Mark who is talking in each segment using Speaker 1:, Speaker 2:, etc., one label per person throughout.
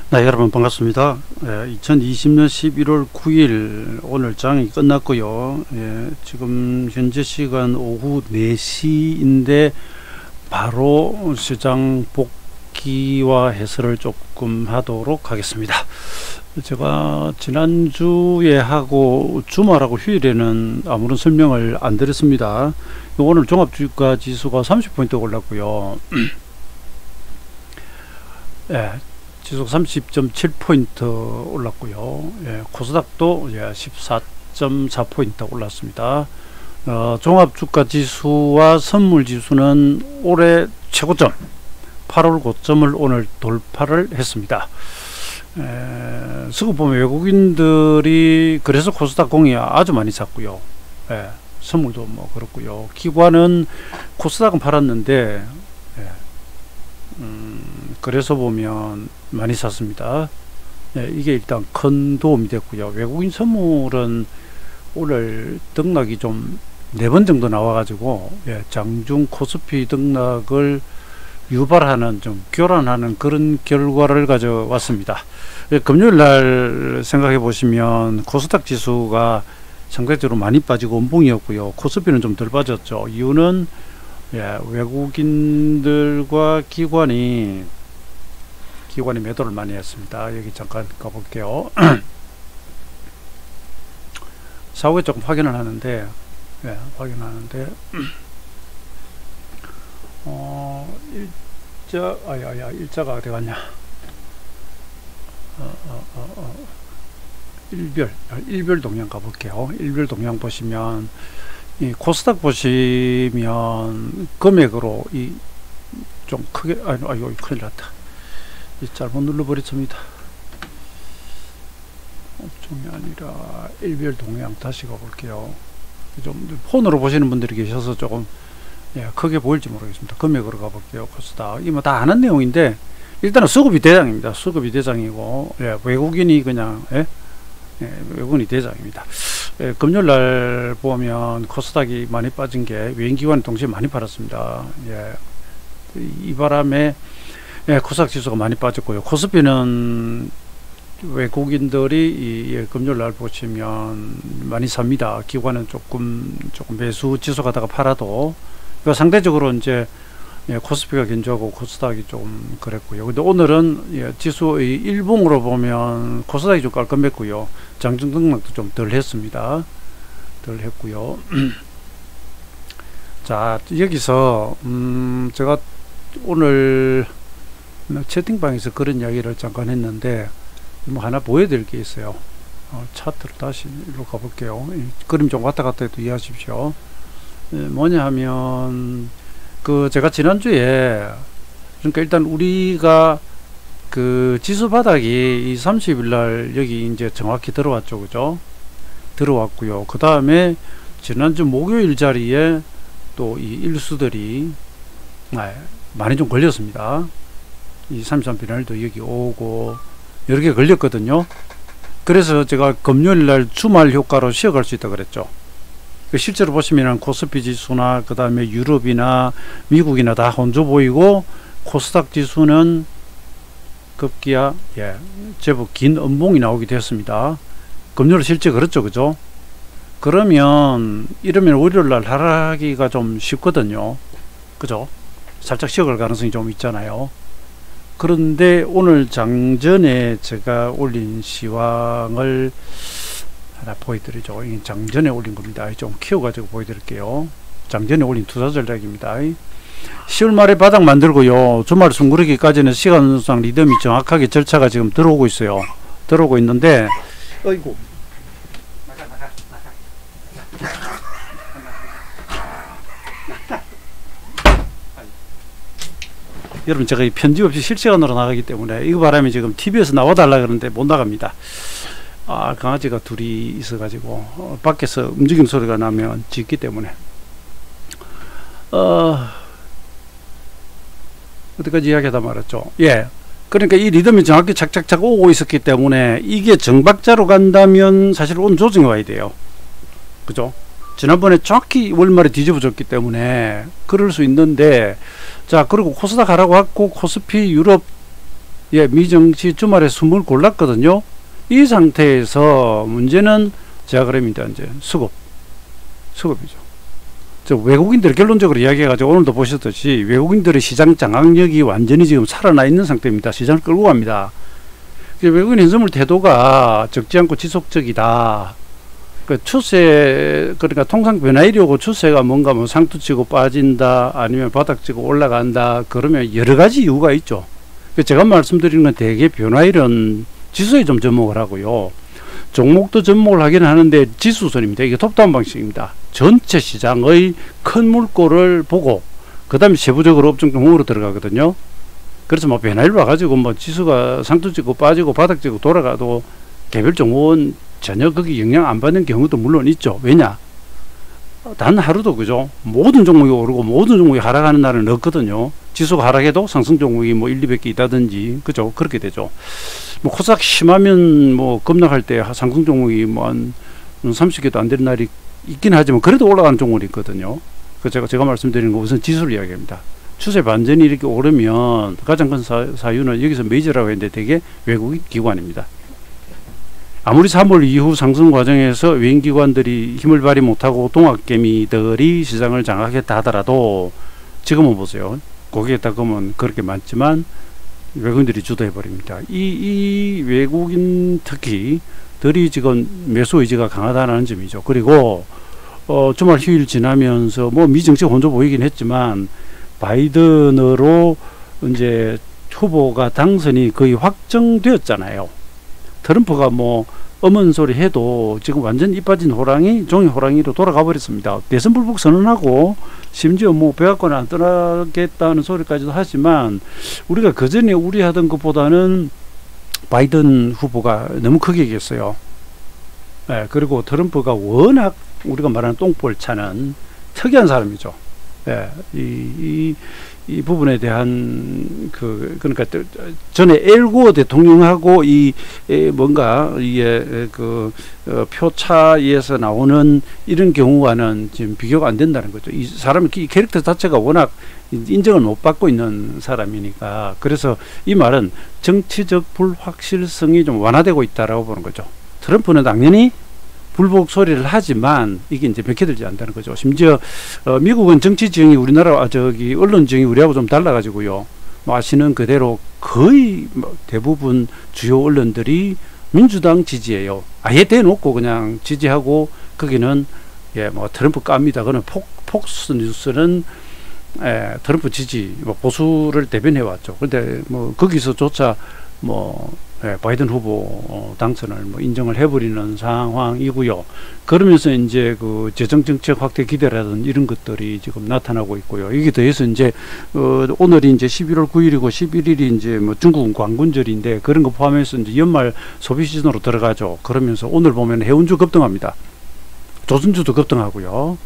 Speaker 1: 네, 여러분 반갑습니다. 2020년 11월 9일 오늘 장이 끝났고요. 지금 현재 시간 오후 4시인데 바로 시장 복귀와 해설을 조금 하도록 하겠습니다. 제가 지난주에 하고 주말하고 휴일에는 아무런 설명을 안 드렸습니다. 오늘 종합주가 지수가 30포인트 올랐고요. 지수 30.7포인트 올랐고요. 코스닥도 14.4포인트 올랐습니다. 종합주가 지수와 선물 지수는 올해 최고점 8월 고점을 오늘 돌파를 했습니다. 수급 보면 외국인들이 그래서 코스닥 공이 아주 많이 샀고요. 선물도 뭐 그렇고요. 기관은 코스닥은 팔았는데 그래서 보면 많이 샀습니다. 이게 일단 큰 도움이 됐고요. 외국인 선물은 오늘 등락이 좀 4번 정도 나와가지고 장중 코스피 등락을 유발하는, 좀 교란하는 그런 결과를 가져왔습니다. 금요일 날 생각해 보시면 코스닥 지수가 상대적으로 많이 빠지고 원봉이었고요. 코스피는 좀 덜 빠졌죠. 이유는 외국인들과 기관이 매도를 많이 했습니다. 여기 잠깐 가볼게요. 사후에 조금 확인을 하는데, 일자가 어디 갔냐? 일별 동향 가볼게요. 일별 동향 보시면, 이 코스닥 보시면 금액으로 좀 크게, 이거 큰일 났다. 잘못 눌러버렸습니다. 업종이 아니라 일별 동향 다시 가볼게요. 좀 폰으로 보시는 분들이 계셔서 조금 크게 보일지 모르겠습니다. 금액으로 가볼게요. 코스닥 이거 다 아는 내용인데 일단은 수급이 대장입니다. 수급이 대장이고 외국인이 그냥 외국인이 대장입니다. 금요일날 보면 코스닥이 많이 빠진 게 외인기관이 동시에 많이 팔았습니다. 이 바람에 코스닥 지수가 많이 빠졌고요. 코스피는 외국인들이 금요일날 보시면 많이 삽니다. 기관은 조금 매수 지수 가다가 팔아도 상대적으로 이제 코스피가 견조하고 코스닥이 좀 그랬고요. 근데 오늘은 지수의 일봉으로 보면 코스닥이 좀 깔끔했고요. 장중 등락도 좀 덜 했습니다. 덜 했고요. 자, 여기서 제가 오늘 채팅방에서 그런 이야기를 잠깐 했는데 뭐 하나 보여드릴 게 있어요. 차트로 다시 일로 가볼게요. 그림 좀 왔다 갔다 해도 이해하십시오. 뭐냐 하면 제가 지난주에 그러니까 일단 우리가 그 지수 바닥이 이 30일 날 여기 이제 정확히 들어왔죠. 그죠? 들어왔고요. 그 다음에 지난주 목요일 자리에 또 이 일수들이 많이 좀 걸렸습니다. 이 33비날도 여기 오고 여러 개 걸렸거든요. 그래서 제가 금요일 날 주말 효과로 쉬어갈 수 있다 그랬죠. 실제로 보시면 코스피 지수나 그 다음에 유럽이나 미국이나 다 혼조 보이고 코스닥 지수는 급기야 제법 긴 음봉이 나오게 됐습니다. 금요일 실제 그렇죠. 그죠? 그러면 이러면 월요일날 하락하기가 좀 쉽거든요. 그죠? 살짝 쉬어갈 가능성이 좀 있잖아요. 그런데 오늘 장전에 제가 올린 시황을 하나 보여드리죠. 이게 장전에 올린 겁니다. 좀 키워가지고 보여드릴게요. 장전에 올린 투자 전략입니다. 10월 말에 바닥 만들고요. 주말 숨구르기까지는 시간상 리듬이 정확하게 절차가 지금 들어오고 있어요. 들어오고 있는데, 어이구. 여러분, 제가 이 편집 없이 실시간으로 나가기 때문에 이거 바람에 지금 TV에서 나와달라 그러는데 못 나갑니다. 강아지가 둘이 있어가지고 밖에서 움직임 소리가 나면 짖기 때문에 어디까지 이야기하다 말았죠. 그러니까 이 리듬이 정확히 착착착 오고 있었기 때문에 이게 정박자로 간다면 사실 오늘 조정이 와야 돼요. 그죠? 지난번에 정확히 월말에 뒤집어졌기 때문에 그럴 수 있는데, 자, 그리고 코스닥 하라고 했고 코스피 유럽 예, 미정치 주말에 숨을 골랐거든요. 이 상태에서 문제는 제가 그럽니다. 이제 수급이죠. 저 외국인들 결론적으로 이야기해가지고 오늘도 보셨듯이 외국인들의 시장 장악력이 완전히 지금 살아나 있는 상태입니다. 시장을 끌고 갑니다. 외국인 현선물 태도가 적지 않고 지속적이다. 그 추세, 그러니까 통상 변화이려고 추세가 뭔가 뭐 상투치고 빠진다, 아니면 바닥치고 올라간다, 그러면 여러 가지 이유가 있죠. 제가 말씀드리는 건 대개 변화일은 지수에 좀 접목을 하고요. 종목도 접목을 하긴 하는데 지수선입니다. 이게 톱다운 방식입니다. 전체 시장의 큰 물꼬를 보고 그 다음에 세부적으로 업종 종목으로 들어가거든요. 그래서 뭐 변화일 와가지고 뭐 지수가 상투치고 빠지고 바닥치고 돌아가도 개별 종목은 전혀 거기 영향 안 받는 경우도 물론 있죠. 왜냐? 단 하루도 그죠? 모든 종목이 오르고 모든 종목이 하락하는 날은 없거든요. 지수가 하락해도 상승 종목이 뭐 1, 200개 있다든지, 그죠? 그렇게 되죠. 뭐 코스닥 심하면 뭐 급락할 때 상승 종목이 뭐 한 30개도 안 되는 날이 있긴 하지만 그래도 올라가는 종목이 있거든요. 그 제가 말씀드리는 거 우선 지수를 이야기합니다. 추세 반전이 이렇게 오르면 가장 큰 사유는 여기서 메이저라고 했는데 되게 외국인 기관입니다. 아무리 3월 이후 상승 과정에서 외인기관들이 힘을 발휘 못하고 동학개미들이 시장을 장악했다 하더라도 지금은 보세요. 거기에 따르면 그렇게 많지만 외국인들이 주도해버립니다. 이 외국인 특히들이 지금 매수 의지가 강하다는 점이죠. 그리고 주말 휴일 지나면서 뭐 미정책 혼조 보이긴 했지만 바이든으로 이제 후보가 당선이 거의 확정되었잖아요. 트럼프가 뭐 엄한 소리 해도 지금 완전 이 빠진 호랑이 종이 호랑이로 돌아가 버렸습니다. 대선 불복 선언하고 심지어 뭐 백악관 안 떠나겠다는 소리까지도 하지만 우리가 그전에 우려하던 것보다는 바이든 후보가 너무 크게 이겼어요. 예, 그리고 트럼프가 워낙 우리가 말하는 똥볼 차는 특이한 사람이죠. 예, 이 부분에 대한 그러니까 전에 엘고어 대통령하고 뭔가 이게 표차에서 나오는 이런 경우와는 지금 비교가 안 된다는 거죠. 이 사람의 캐릭터 자체가 워낙 인정을 못 받고 있는 사람이니까. 그래서 이 말은 정치적 불확실성이 좀 완화되고 있다라고 보는 거죠. 트럼프는 당연히 불복 소리를 하지만 이게 이제 맥혀들지 않는다는 거죠. 심지어 미국은 정치 지형이 우리나라 언론 지형이 우리하고 좀 달라가지고요. 뭐 아시는 그대로 거의 대부분 주요 언론들이 민주당 지지예요. 아예 대놓고 그냥 지지하고 거기는 뭐 트럼프 깝니다. 그는 폭스 뉴스는 트럼프 지지 보수를 대변해 왔죠. 근데 뭐 거기서조차 바이든 후보 당선을 인정을 해버리는 상황이고요. 그러면서 이제 그 재정정책 확대 기대라든 이런 것들이 지금 나타나고 있고요. 여기 더해서 이제 오늘이 이제 11월 9일이고 11일이 이제 뭐 중국은 광군절인데 그런 거 포함해서 이제 연말 소비 시즌으로 들어가죠. 그러면서 오늘 보면 해운주 급등합니다. 조선주도 급등하고요.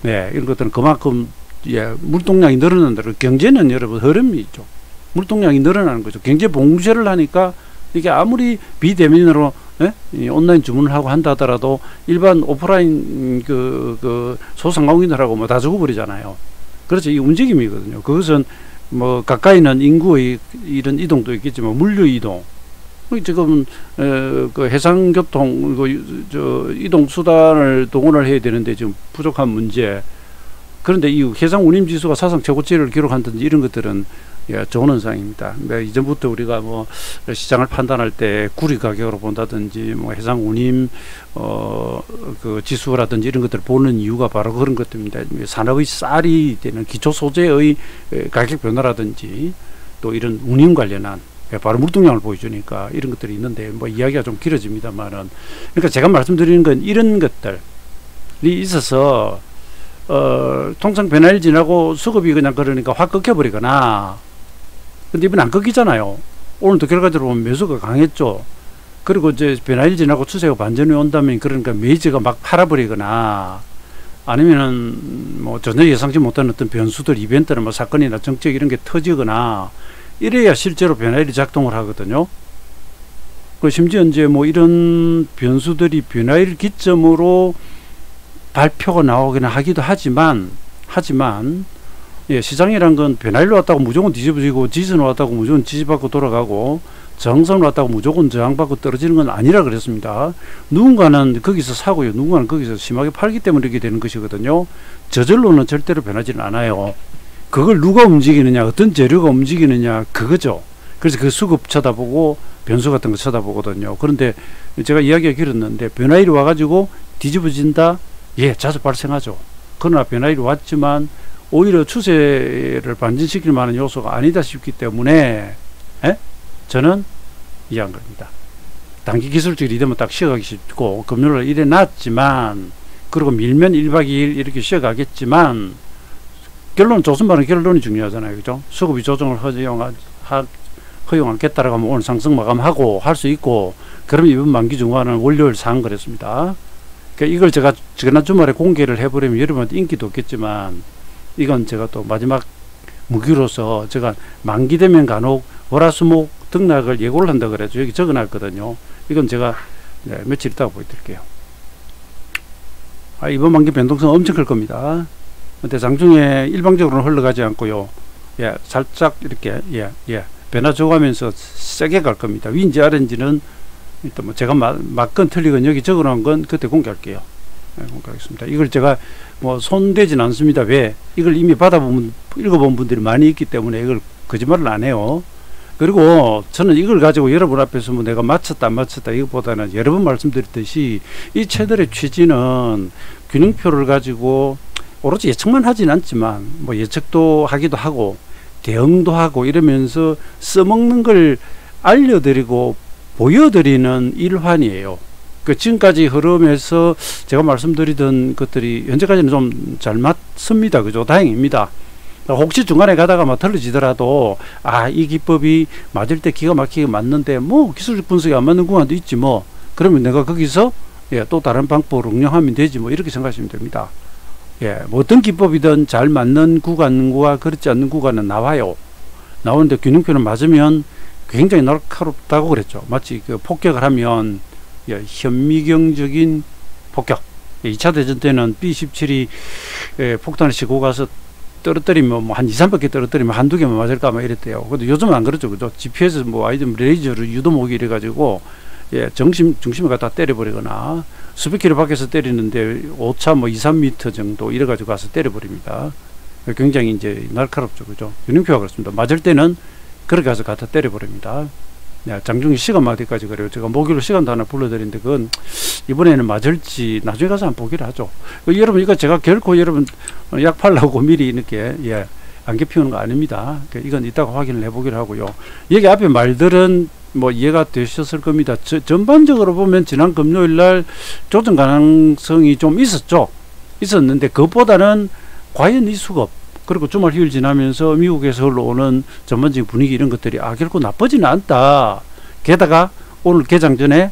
Speaker 1: 네, 이런 것들은 그만큼 물동량이 늘어난다. 경제는 여러분 흐름이 있죠. 물동량이 늘어나는 거죠. 경제 봉쇄를 하니까 이게 아무리 비대면으로 온라인 주문을 하고 한다 하더라도 일반 오프라인 소상공인들하고 뭐 다 죽어버리잖아요. 그렇죠. 이 움직임이거든요. 그것은 뭐 가까이는 인구의 이런 이동도 있겠지만 물류 이동, 지금 그 해상교통 이동 수단을 동원을 해야 되는데 지금 부족한 문제. 그런데 이 해상 운임 지수가 사상 최고치를 기록한다든지 이런 것들은 좋은 현상입니다. 이전부터 우리가 뭐 시장을 판단할 때 구리 가격으로 본다든지 뭐 해상 운임 그 지수라든지 이런 것들을 보는 이유가 바로 그런 것들입니다. 산업의 쌀이 되는 기초 소재의 가격 변화라든지 또 이런 운임 관련한 바로 물동량을 보여주니까 이런 것들이 있는데 뭐 이야기가 좀 길어집니다만은, 그러니까 제가 말씀드리는 건 이런 것들이 있어서 통상 변화일 지나고 수급이 그냥 그러니까 확 꺾여버리거나, 근데 이번에 안 꺾이잖아요. 오늘도 결과적으로 보면 매수가 강했죠. 그리고 이제 변화일 지나고 추세가 반전이 온다면 그러니까 메이저가 막 팔아버리거나 아니면은 뭐 전혀 예상치 못한 어떤 변수들, 이벤트나 뭐 사건이나 정책 이런 게 터지거나 이래야 실제로 변화일이 작동을 하거든요. 그 심지어 이제 뭐 이런 변수들이 변화일 기점으로 발표가 나오기는 하기도 하지만 예, 시장이란 건 변화일로 왔다고 무조건 뒤집어지고 지지선 왔다고 무조건 지지받고 돌아가고 저항선 왔다고 무조건 저항받고 떨어지는 건 아니라 그랬습니다. 누군가는 거기서 사고요. 누군가는 거기서 심하게 팔기 때문에 이렇게 되는 것이거든요. 저절로는 절대로 변하지는 않아요. 그걸 누가 움직이느냐, 어떤 재료가 움직이느냐, 그거죠. 그래서 그 수급 쳐다보고 변수 같은 거 쳐다보거든요. 그런데 제가 이야기가 길었는데 변화일이 와가지고 뒤집어진다? 예, 자주 발생하죠. 그러나 변화일이 왔지만 오히려 추세를 반전시킬 만한 요소가 아니다 싶기 때문에 저는 이해한 겁니다. 단기 기술적으로 이러면 딱 쉬어가기 쉽고 금요일 이래 놨지만 그리고 밀면 1박 2일 이렇게 쉬어가겠지만 결론 조선반은 결론이 중요하잖아요. 그죠? 수급이 조정을 허용하겠다라고 하면 오늘 상승 마감하고 할 수 있고 그러면 이번 만기 중간은 월요일 상 그랬습니다. 그러니까 이걸 제가 지난 주말에 공개를 해버리면 여러분한테 인기도 없겠지만 이건 제가 또 마지막 무기로서 제가 만기 되면 간혹 월화수목 등락을 예고를 한다 그래서 여기 적어놨거든요. 이건 제가 며칠 있다가 보여드릴게요. 이번 만기 변동성 엄청 클 겁니다. 근데 장중에 일방적으로는 흘러가지 않고요. 예, 살짝 이렇게 변화 줘가면서 세게 갈 겁니다. 위인지 아래인지는 일단 뭐 제가 맞건 틀리건 여기 적어놓은 건 그때 공개할게요. 공개하겠습니다. 이걸 제가 뭐 손대진 않습니다. 왜? 이걸 이미 받아보면 읽어본 분들이 많이 있기 때문에 이걸 거짓말을 안 해요. 그리고 저는 이걸 가지고 여러분 앞에서 뭐 내가 맞췄다 안 맞췄다 이것보다는 여러 번 말씀드렸듯이 이 채널의 취지는 균형표를 가지고 오로지 예측만 하진 않지만 뭐 예측도 하기도 하고 대응도 하고 이러면서 써먹는 걸 알려드리고 보여드리는 일환이에요. 그 지금까지 흐름에서 제가 말씀드리던 것들이 현재까지는 좀 잘 맞습니다. 그죠? 다행입니다. 혹시 중간에 가다가 막 틀어지더라도 이 기법이 맞을 때 기가 막히게 맞는데 뭐 기술적 분석이 안 맞는 구간도 있지 뭐 그러면 내가 거기서 또 다른 방법을 응용하면 되지 뭐 이렇게 생각하시면 됩니다. 뭐 어떤 기법이든 잘 맞는 구간과 그렇지 않는 구간은 나와요. 나오는데 균형표는 맞으면 굉장히 날카롭다고 그랬죠. 마치 그 폭격을 하면 현미경적인 폭격. 2차 대전 때는 B-17이 폭탄을 싣고 가서 떨어뜨리면 뭐 한 2, 300개 떨어뜨리면 한두 개만 맞을까 막 이랬대요. 근데 요즘은 안 그렇죠. 그죠? GPS 뭐 아이들 레이저를 유도목이 이래가지고 중심을 갖다 때려버리거나 수백 킬로 밖에서 때리는데 오차 뭐 2, 3m 정도 이래가지고 가서 때려버립니다. 굉장히 이제 날카롭죠. 그죠? 균형표가 그렇습니다. 맞을 때는 그렇게 가서 갖다 때려버립니다. 장중에 시간 어디까지 그래요. 제가 목요일 시간도 하나 불러드리는데 그건 이번에는 맞을지 나중에 가서 한번 보기로 하죠. 여러분 이거 제가 결코 여러분 약 팔라고 미리 이렇게 안개 피우는 거 아닙니다. 이건 이따가 확인을 해보기로 하고요. 여기 앞에 말들은 뭐 이해가 되셨을 겁니다. 전반적으로 보면 지난 금요일 날 조정 가능성이 좀 있었는데 그것보다는 과연 이 수급 그리고 주말 휴일 지나면서 미국에서 흘러오는 전반적인 분위기 이런 것들이 결코 나쁘지는 않다. 게다가 오늘 개장 전에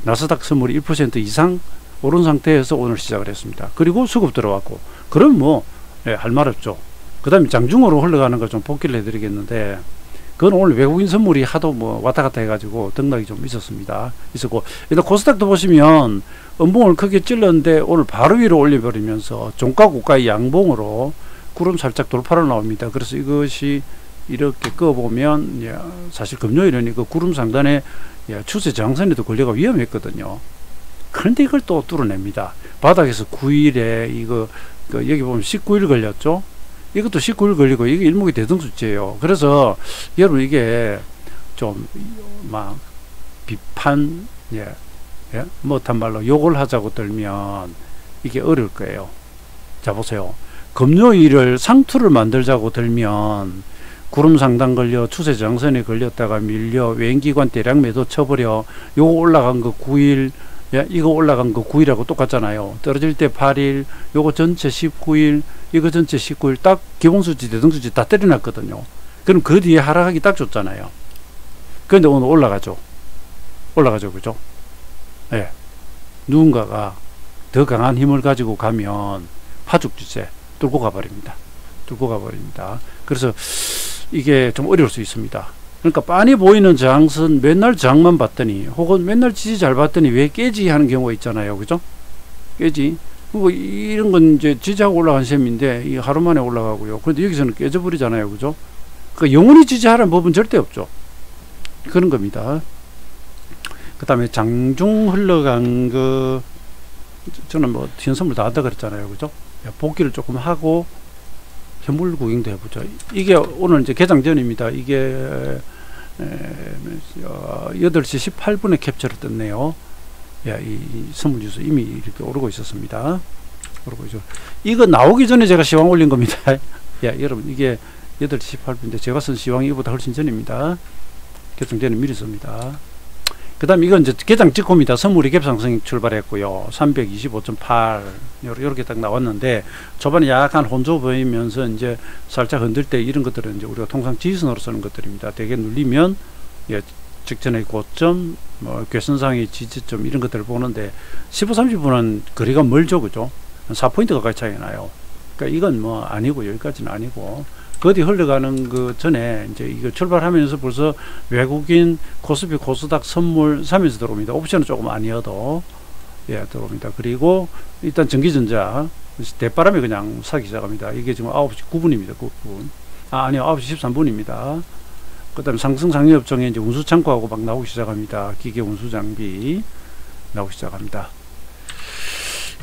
Speaker 1: 나스닥 선물이 1% 이상 오른 상태에서 오늘 시작을 했습니다. 그리고 수급 들어왔고 그럼 뭐 할 말 없죠. 그 다음에 장중으로 흘러가는 걸 좀 복귀를 해드리겠는데 그건 오늘 외국인 선물이 하도 뭐 왔다 갔다 해가지고 등락이 좀 있었고 일단 코스닥도 보시면 음봉을 크게 찔렀는데 오늘 바로 위로 올려버리면서 종가 고가의 양봉으로 구름 살짝 돌파로 나옵니다. 그래서 이것이 이렇게 꺼보면 사실 금요일은 이거 구름 상단에 추세 저항선에도 걸려가 위험했거든요. 그런데 이걸 또 뚫어냅니다. 바닥에서 9일에 이거 여기 보면 19일 걸렸죠. 이것도 19일 걸리고 이게 일목이 대등수치예요. 그래서 여러분 이게 좀 막 비판 못한 말로 욕을 하자고 들면 이게 어려울 거예요. 자 보세요. 금요일을 상투를 만들자고 들면 구름 상단 걸려 추세 정선에 걸렸다가 밀려 외인기관 대량 매도 쳐버려 요거 올라간 거 9일 이거 올라간 거 9일하고 똑같잖아요. 떨어질 때 8일 요거 전체 19일 이거 전체 19일 딱 기본수치 대등수치 다 때려놨거든요. 그럼 그 뒤에 하락하기 딱 좋잖아요. 그런데 오늘 올라가죠. 그죠? 누군가가 더 강한 힘을 가지고 가면 파죽지세 뚫고 가버립니다. 그래서 이게 좀 어려울 수 있습니다. 그러니까 빤히 보이는 저항선 맨날 저항만 봤더니 혹은 맨날 지지 잘 봤더니 왜 깨지 하는 경우가 있잖아요. 그죠? 깨지. 그리고 이런 건 이제 지지하고 올라간 셈인데 이 하루 만에 올라가고요. 그런데 여기서는 깨져버리잖아요, 그죠? 그 영원히 지지하라는 법은 절대 없죠. 그런 겁니다. 그 다음에 장중 흘러간 그 저는 뭐 현선물 다 한다 그랬잖아요, 그죠? 복귀를 조금 하고 현물 구경도 해보죠. 이게 오늘 이제 개장 전입니다. 이게 8시 18분에 캡처를 떴네요. 야, 이 선물지수 이미 이렇게 오르고 있었습니다. 오르고 있죠. 이거 나오기 전에 제가 시황 올린 겁니다. 야, 여러분, 이게 8시 18분인데 제가 쓴 시황이 이보다 훨씬 전입니다. 개장 전에 미리 씁니다. 그 다음 이건 이제 개장 직후입니다. 선물이 갭상승이 출발했고요. 325.8 요렇게 딱 나왔는데 초반에 약간 혼조 보이면서 이제 살짝 흔들 때 이런 것들은 이제 우리가 통상 지지선으로 쓰는 것들입니다. 되게 눌리면 예, 직전의 고점, 뭐 괴선상의 지지점 이런 것들을 보는데 15, 30분은 거리가 멀죠, 그죠? 4포인트 가까이 차이 나요. 그러니까 이건 뭐 아니고 여기까지는 아니고. 그 어디 흘러가는 그 전에 이제 이거 출발하면서 벌써 외국인 코스피 코스닥 선물 3에서 들어옵니다. 옵션은 조금 아니어도 예 들어옵니다. 그리고 일단 전기전자 대바람이 그냥 사기 시작합니다. 이게 지금 9시 9분입니다. 9분. 아니요 9시 13분입니다. 그 다음에 상승상여업종에 이제 운수창고하고 막 나오기 시작합니다. 기계 운수장비 나오기 시작합니다.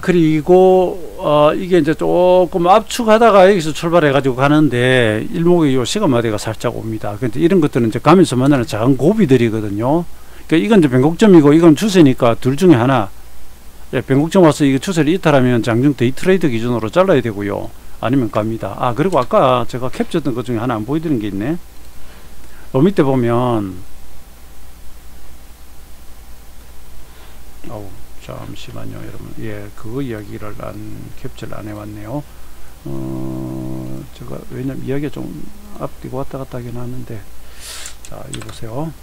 Speaker 1: 그리고 이게 이제 조금 압축하다가 여기서 출발해 가지고 가는데 일목의 요 시간마다가 살짝 옵니다. 근데 이런 것들은 이제 가면서 만나는 작은 고비들이거든요. 그러니까 이건 이제 변곡점이고 이건 추세니까 둘 중에 하나. 예, 변곡점 와서 이거 추세를 이탈하면 장중 데이트레이드 기준으로 잘라야 되고요. 아니면 갑니다. 그리고 아까 제가 캡처했던 것 중에 하나 안 보여드린 게 있네. 요 밑에 보면 잠시만요, 여러분. 예, 그거 이야기를 캡처를 안 해왔네요. 제가, 왜냐면 이야기가 좀 앞뒤고 왔다 갔다 하긴 하는데. 자, 이거 보세요.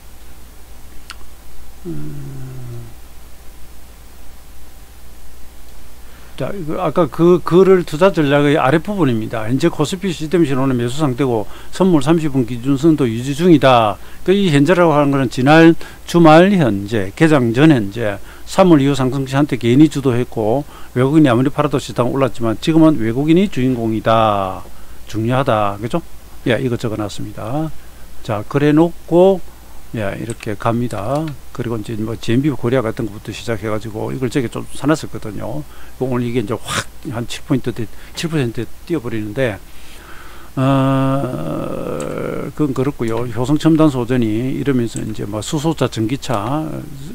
Speaker 1: 자, 이거 아까 그 글을 투자 전략의 아랫부분입니다. 현재 코스피 시스템 신호는 매수 상태고 선물 30분 기준선도 유지 중이다. 이 현재라고 하는 것은 지난 주말 현재, 개장 전 현재 3월 이후 상승 시 한때 개인이 주도했고 외국인이 아무리 팔아도 시장 올랐지만 지금은 외국인이 주인공이다. 중요하다. 그죠? 예, 이거 적어 놨습니다. 자, 그래 놓고 예, 이렇게 갑니다. 그리고 이제 뭐 GMB 코리아 같은 것부터 시작해가지고 이걸 저게 좀 사놨었거든요. 오늘 이게 이제 확 한 7% 7% 뛰어버리는데, 그건 그렇고요. 효성첨단 소전이 이러면서 이제 뭐 수소차, 전기차,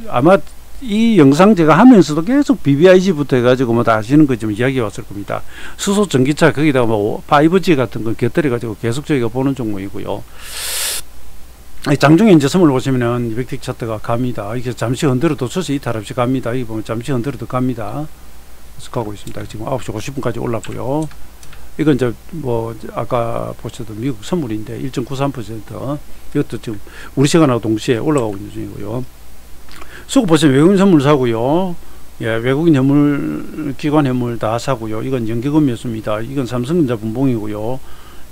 Speaker 1: 아마 이 영상 제가 하면서도 계속 BBIG부터 해가지고 뭐 다 아시는 거 좀 이야기 왔을 겁니다. 수소, 전기차, 거기다가 뭐 5G 같은 거 곁들여가지고 계속 저희가 보는 종목이고요. 장중에 이제 선물 보시면은 200틱 차트가 갑니다. 이게 잠시 흔들어도 추세 이탈 없이 갑니다. 여기 보면 잠시 흔들어도 갑니다. 그래서 가고 있습니다. 지금 9시 50분까지 올랐고요. 이건 이제 뭐 아까 보셔도 미국 선물인데 1.93% 이것도 지금 우리 시간하고 동시에 올라가고 있는 중이고요. 수급 보시면 외국인 선물 사고요. 예, 외국인 현물, 기관 현물 다 사고요. 이건 연기금 매수입니다. 이건 삼성전자 분봉이고요.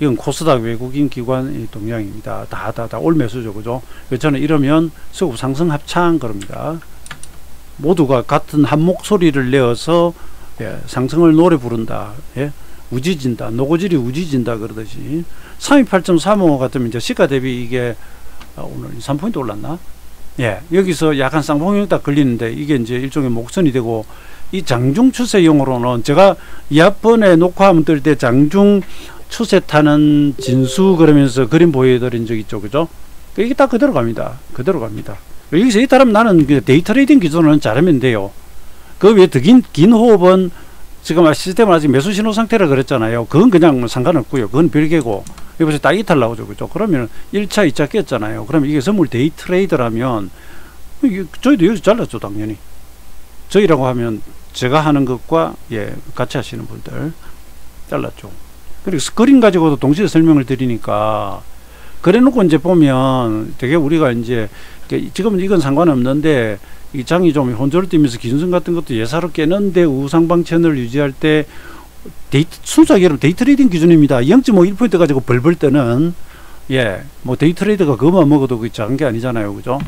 Speaker 1: 이건 코스닥 외국인 기관 동향입니다. 다 올 매수죠, 그죠? 저는 이러면 수급 상승 합창 그럽니다. 모두가 같은 한 목소리를 내어서 예, 상승을 노래 부른다. 예, 우지진다. 노고질이 우지진다 그러듯이 38.35 같으면 이제 시가 대비 이게 오늘 3포인트 올랐나? 예, 여기서 약간 쌍봉형 딱 걸리는데 이게 이제 일종의 목선이 되고 이 장중 추세용으로는 제가 이번에 녹화하면 뜰 때 장중 추세 타는 진수 그러면서 그림 보여드린 적 있죠, 그죠? 이게 딱 그대로 갑니다. 그대로 갑니다. 여기서 이탈하면 나는 데이 트레이딩 기준으로는 잘하면 돼요. 그 외에 더 긴 호흡은 지금 시스템은 아직 매수 신호 상태라 그랬잖아요. 그건 그냥 뭐 상관없고요. 그건 별개고. 여기서 딱 이탈 나오죠, 그죠? 그러면 1차, 2차 깼잖아요. 그러면 이게 선물 데이 트레이더라면 저희도 여기서 잘랐죠, 당연히. 저희라고 하면 제가 하는 것과 예, 같이 하시는 분들 잘랐죠. 그리고 스크린 가지고도 동시에 설명을 드리니까 그래 놓고 이제 보면 되게 우리가 이제 지금은 이건 상관없는데 이 장이 좀 혼조를 띄면서 기준선 같은 것도 예사롭게 깼는데 우상방 채널을 유지할 때 순수하게 여러분 데이 트레이딩 기준입니다. 0.51% 가지고 벌벌 때는 예, 뭐 데이 트레이더가 그것만 먹어도 그 작은 게 아니잖아요, 그죠?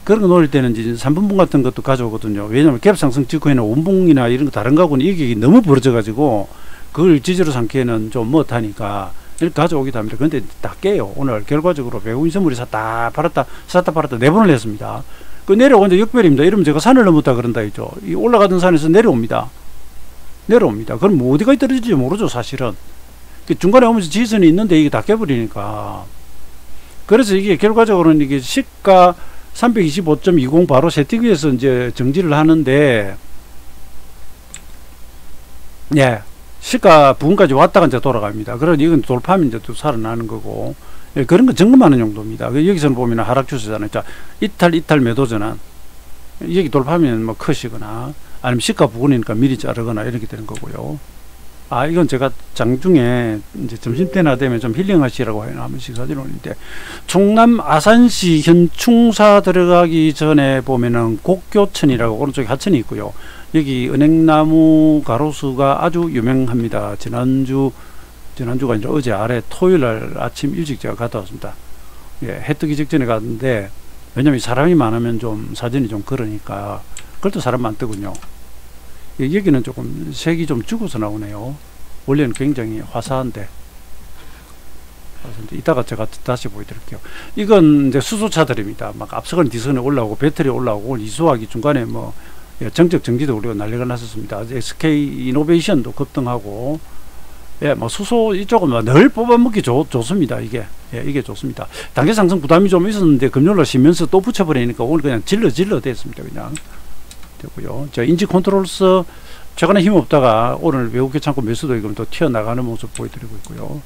Speaker 1: 그런 거 노릴 때는 이제 3분봉 같은 것도 가져오거든요. 왜냐면 갭 상승 직후에는 원봉이나 이런 거 다른 거하고는 이게 너무 벌어져가지고 그걸 지지로 삼기에는 좀 못하니까 이렇게 가져오기도 합니다. 근데 다 깨요. 오늘 결과적으로 배우인선물이 샀다 팔았다 샀다 팔았다 4번을 했습니다. 그 내려오는데 역별입니다. 이러면 제가 산을 넘었다 그런다 했죠. 이 올라가던 산에서 내려옵니다. 그럼 뭐 어디가 떨어질지 모르죠, 사실은. 중간에 오면서 지선이 있는데 이게 다 깨버리니까. 그래서 이게 결과적으로는 이게 시가 325.20 바로 세티기에서 이제 정지를 하는데, 예, 시가 부근까지 왔다가 이제 돌아갑니다. 그러니 이건 돌파하면 이제 또 살아나는 거고, 예, 그런 거 점검하는 용도입니다. 여기서는 보면 하락 추세잖아요. 자, 이탈 매도 전환. 여기 돌파하면 뭐 컷이거나, 아니면 시가 부근이니까 미리 자르거나 이렇게 되는 거고요. 아, 이건 제가 장중에 이제 점심때나 되면 좀 힐링하시라고 해요. 한 번씩 사진 올리는데, 충남 아산시 현충사 들어가기 전에 보면은 곡교천이라고 오른쪽에 하천이 있고요. 여기 은행나무 가로수가 아주 유명합니다. 지난주가 아니라 어제 아래 토요일 날 아침 일찍 제가 갔다 왔습니다. 예, 해 뜨기 직전에 갔는데, 왜냐면 사람이 많으면 좀 사진이 좀 그러니까, 그것도 사람 많더군요. 여기는 조금 색이 좀 죽어서 나오네요. 원래는 굉장히 화사한데. 이따가 제가 다시 보여드릴게요. 이건 이제 수소차들입니다. 막 앞서건 뒤서건 올라오고 배터리 올라오고 이수하기 중간에 뭐 정적 정지도 우리가 난리가 났었습니다. SK 이노베이션도 급등하고, 예, 뭐 수소 이쪽은 뭐 늘 뽑아먹기 좋습니다. 이게, 예, 이게 좋습니다. 단계 상승 부담이 좀 있었는데 금요일날 쉬면서 또 붙여버리니까 오늘 그냥 질러 됐습니다. 그냥. 되고요. 자, 인지 컨트롤서 최근에 힘없다가 오늘 외국계 창고 매수도 이금 또 튀어나가는 모습 보여드리고 있고요.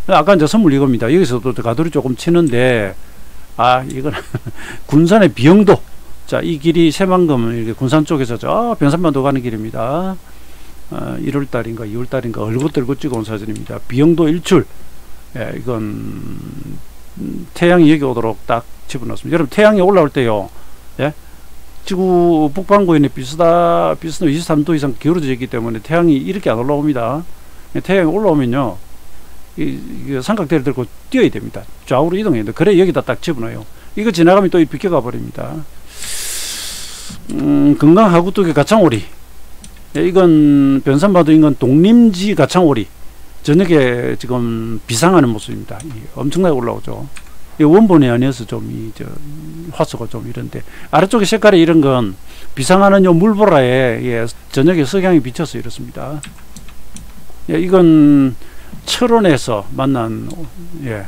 Speaker 1: 아까 이제 선물 이겁니다. 여기서도 가돌이 조금 치는데, 아, 이건 군산의 비영도. 자, 이 길이 새만금 이렇게 군산 쪽에서 저 변산반도 가는 길입니다. 1월달인가 2월달인가 얼굴 들고 찍어온 사진입니다. 비영도 일출. 예, 이건 태양이 여기 오도록 딱 집어넣습니다. 여러분, 태양이 올라올 때요. 예? 지구 북반구에는 비슷한 23도 이상 기울어져 있기 때문에 태양이 이렇게 안 올라옵니다. 태양이 올라오면요, 이 삼각대를 들고 뛰어야 됩니다. 좌우로 이동해야 돼요. 그래 여기다 딱 집어넣어요. 이거 지나가면 또 비껴가 버립니다. 건강하구뚝의 가창오리. 예, 이건 변산봐도 이건 독림지 가창오리. 저녁에 지금 비상하는 모습입니다. 엄청나게 올라오죠. 원본이 아니어서 좀 화수가 좀 이런데, 아래쪽에 색깔이 이런 건 비상하는 요 물보라에, 예, 저녁에 석양이 비쳐서 이렇습니다. 예, 이건 철원에서 만난, 예,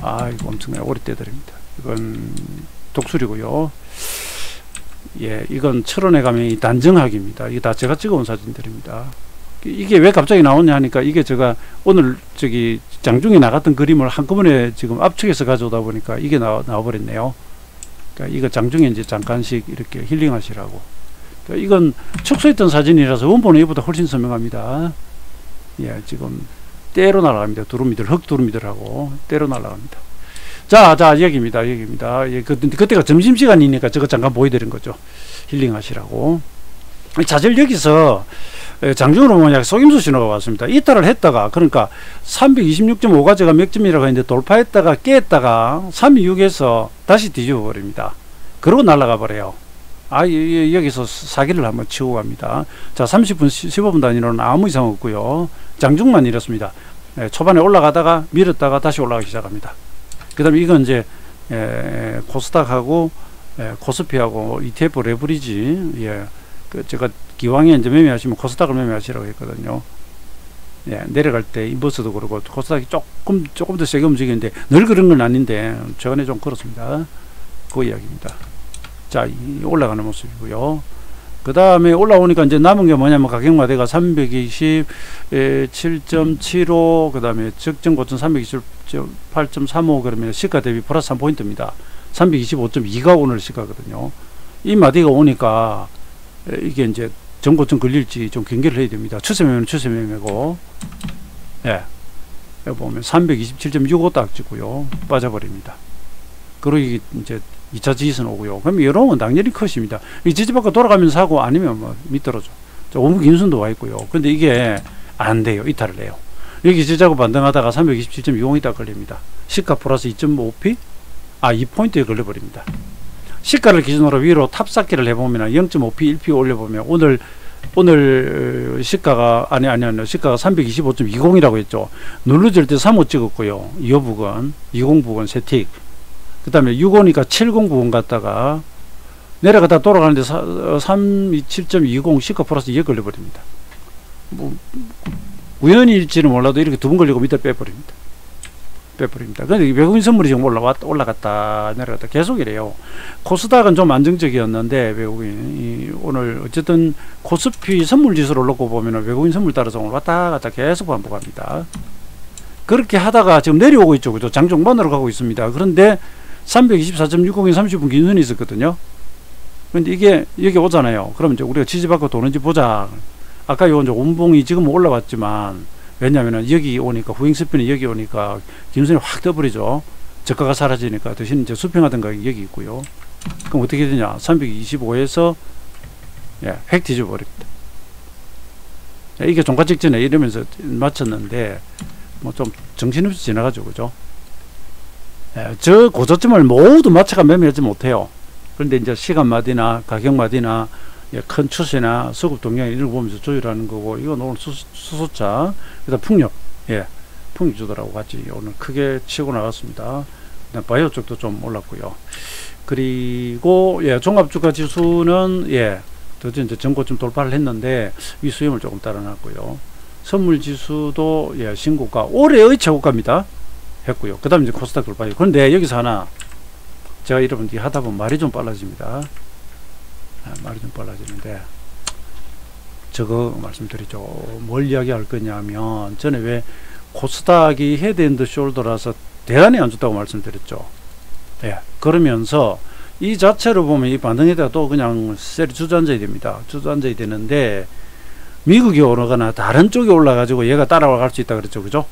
Speaker 1: 아, 이거 엄청나게 오리떼들입니다. 이건 독수리고요. 예, 이건 철원에 가면 이 단정학입니다. 이게 다 제가 찍어온 사진들입니다. 이게 왜 갑자기 나오냐 하니까, 이게 제가 오늘 저기 장중에 나갔던 그림을 한꺼번에 지금 압축해서 가져오다 보니까 이게 나와버렸네요. 그러니까 이거 장중에 이제 잠깐씩 이렇게 힐링하시라고. 그러니까 이건 축소했던 사진이라서 원본은 이보다 훨씬 선명합니다. 예, 지금 때로 날아갑니다. 두루미들, 흑두루미들하고 때로 날아갑니다. 자, 여기입니다. 예, 그때가 점심시간이니까 저거 잠깐 보여드린 거죠. 힐링하시라고. 자질 여기서 장중으로 뭐냐, 속임수 신호가 왔습니다. 이탈을 했다가, 그러니까 326.5가 제가 맥점이라고 했는데 돌파했다가 깼다가 326에서 다시 뒤집어 버립니다. 그러고 날아가 버려요. 아, 여기서 사기를 한번 치고 갑니다. 자, 30분 15분 단위로는 아무 이상 없고요. 장중만 이렇습니다. 초반에 올라가다가 밀었다가 다시 올라가기 시작합니다. 그 다음에 이건 이제 코스닥하고 코스피하고 ETF 레버리지, 예, 제가 기왕에 이제 매매하시면 코스닥을 매매하시라고 했거든요. 예, 내려갈 때 인버스도 그러고 코스닥이 조금 더 세게 움직이는데 늘 그런 건 아닌데 최근에 좀 그렇습니다. 그 이야기입니다. 자, 올라가는 모습이고요. 그 다음에 올라오니까 이제 남은 게 뭐냐면 가격마대가 327.75, 그 다음에 적정 고점 328.35, 그러면 시가 대비 플러스 3포인트입니다. 325.2가 오늘 시가거든요. 이 마디가 오니까 이게 이제 전고점 걸릴지 좀 경계를 해야 됩니다. 추세매매는 추세매매고, 예, 여기 보면 327.65 딱 찍고요, 빠져버립니다. 그리고 이제 2차 지지선 오고요. 그럼 이러면 당연히 컷입니다. 이 지지 받고 돌아가면서 하고, 아니면 뭐 밑떨어져. 오무 긴순도 와 있고요. 근데 이게 안 돼요. 이탈을 해요. 여기 지지하고 반등하다가 327.20이 딱 걸립니다. 시가 플러스 2.5p? 아, 2포인트에 걸려버립니다. 시가를 기준으로 위로 탑쌓기를 해보면 0.5p, 1p 올려보면 오늘 시가가 아니 시가가 325.20이라고 했죠. 누르질 때 35 찍었고요. 2호 부근, 20 부근 세틱. 그 다음에 6호니까 70 부근 갔다가 내려가다 돌아가는데 327.20 시가 플러스 2에 걸려버립니다. 뭐 우연일지는 몰라도 이렇게 두 번 걸리고 밑에 빼버립니다. 그런데 외국인 선물이 지금 올라갔다 내려갔다 계속 이래요. 코스닥은 좀 안정적이었는데 외국인이 오늘 어쨌든 코스피 선물 지수를 놓고 보면 외국인 선물 따라서 오늘 왔다 갔다 계속 반복합니다. 그렇게 하다가 지금 내려오고 있죠. 그죠? 장중반으로 가고 있습니다. 그런데 324.60에 30분 기준선이 있었거든요. 그런데 이게 여기 오잖아요. 그러면 이제 우리가 지지받고 도는지 보자. 아까 요 이제 운봉이 지금 올라왔지만 왜냐면은 여기 오니까 후행스피는 여기 오니까 기준선이 확 떠버리죠. 저가가 사라지니까 대신 이제 수평하던 가격이 여기 있고요. 그럼 어떻게 되냐? 325에서 획 뒤져버립니다. 이게 종가 직전에 이러면서 맞췄는데 뭐 좀 정신없이 지나가죠, 그죠? 저 고저점을 모두 맞춰가 매매하지 못해요. 그런데 이제 시간마디나 가격마디나 큰 추세나 수급 동향 이런 거 보면서 조율하는 거고, 이건 오늘 수소차, 그다음 풍력, 풍력주들하고 같이 오늘 크게 치고 나갔습니다. 그다음 바이오 쪽도 좀 올랐고요. 그리고 종합주가 지수는 드디어 이제 전고점 돌파를 했는데 위 수렴을 조금 따라놨고요. 선물 지수도 신고가, 올해의 최고가입니다. 했고요. 그다음 이제 코스닥 돌파요. 그런데 여기서 하나 제가 여러분들이 하다 보면 말이 좀 빨라집니다. 말이 좀 빨라지는데 저거 말씀드리죠. 뭘 이야기할 거냐면 전에 왜 코스닥이 헤드 앤드 숄더라서 대단히 안 좋다고 말씀드렸죠. 그러면서 이 자체로 보면 이 반등에다가 또 그냥 셀이 주저앉아야 됩니다. 주저앉아야 되는데 미국이 오르거나 다른 쪽이 올라가지고 얘가 따라갈 수 있다 그랬죠. 그죠?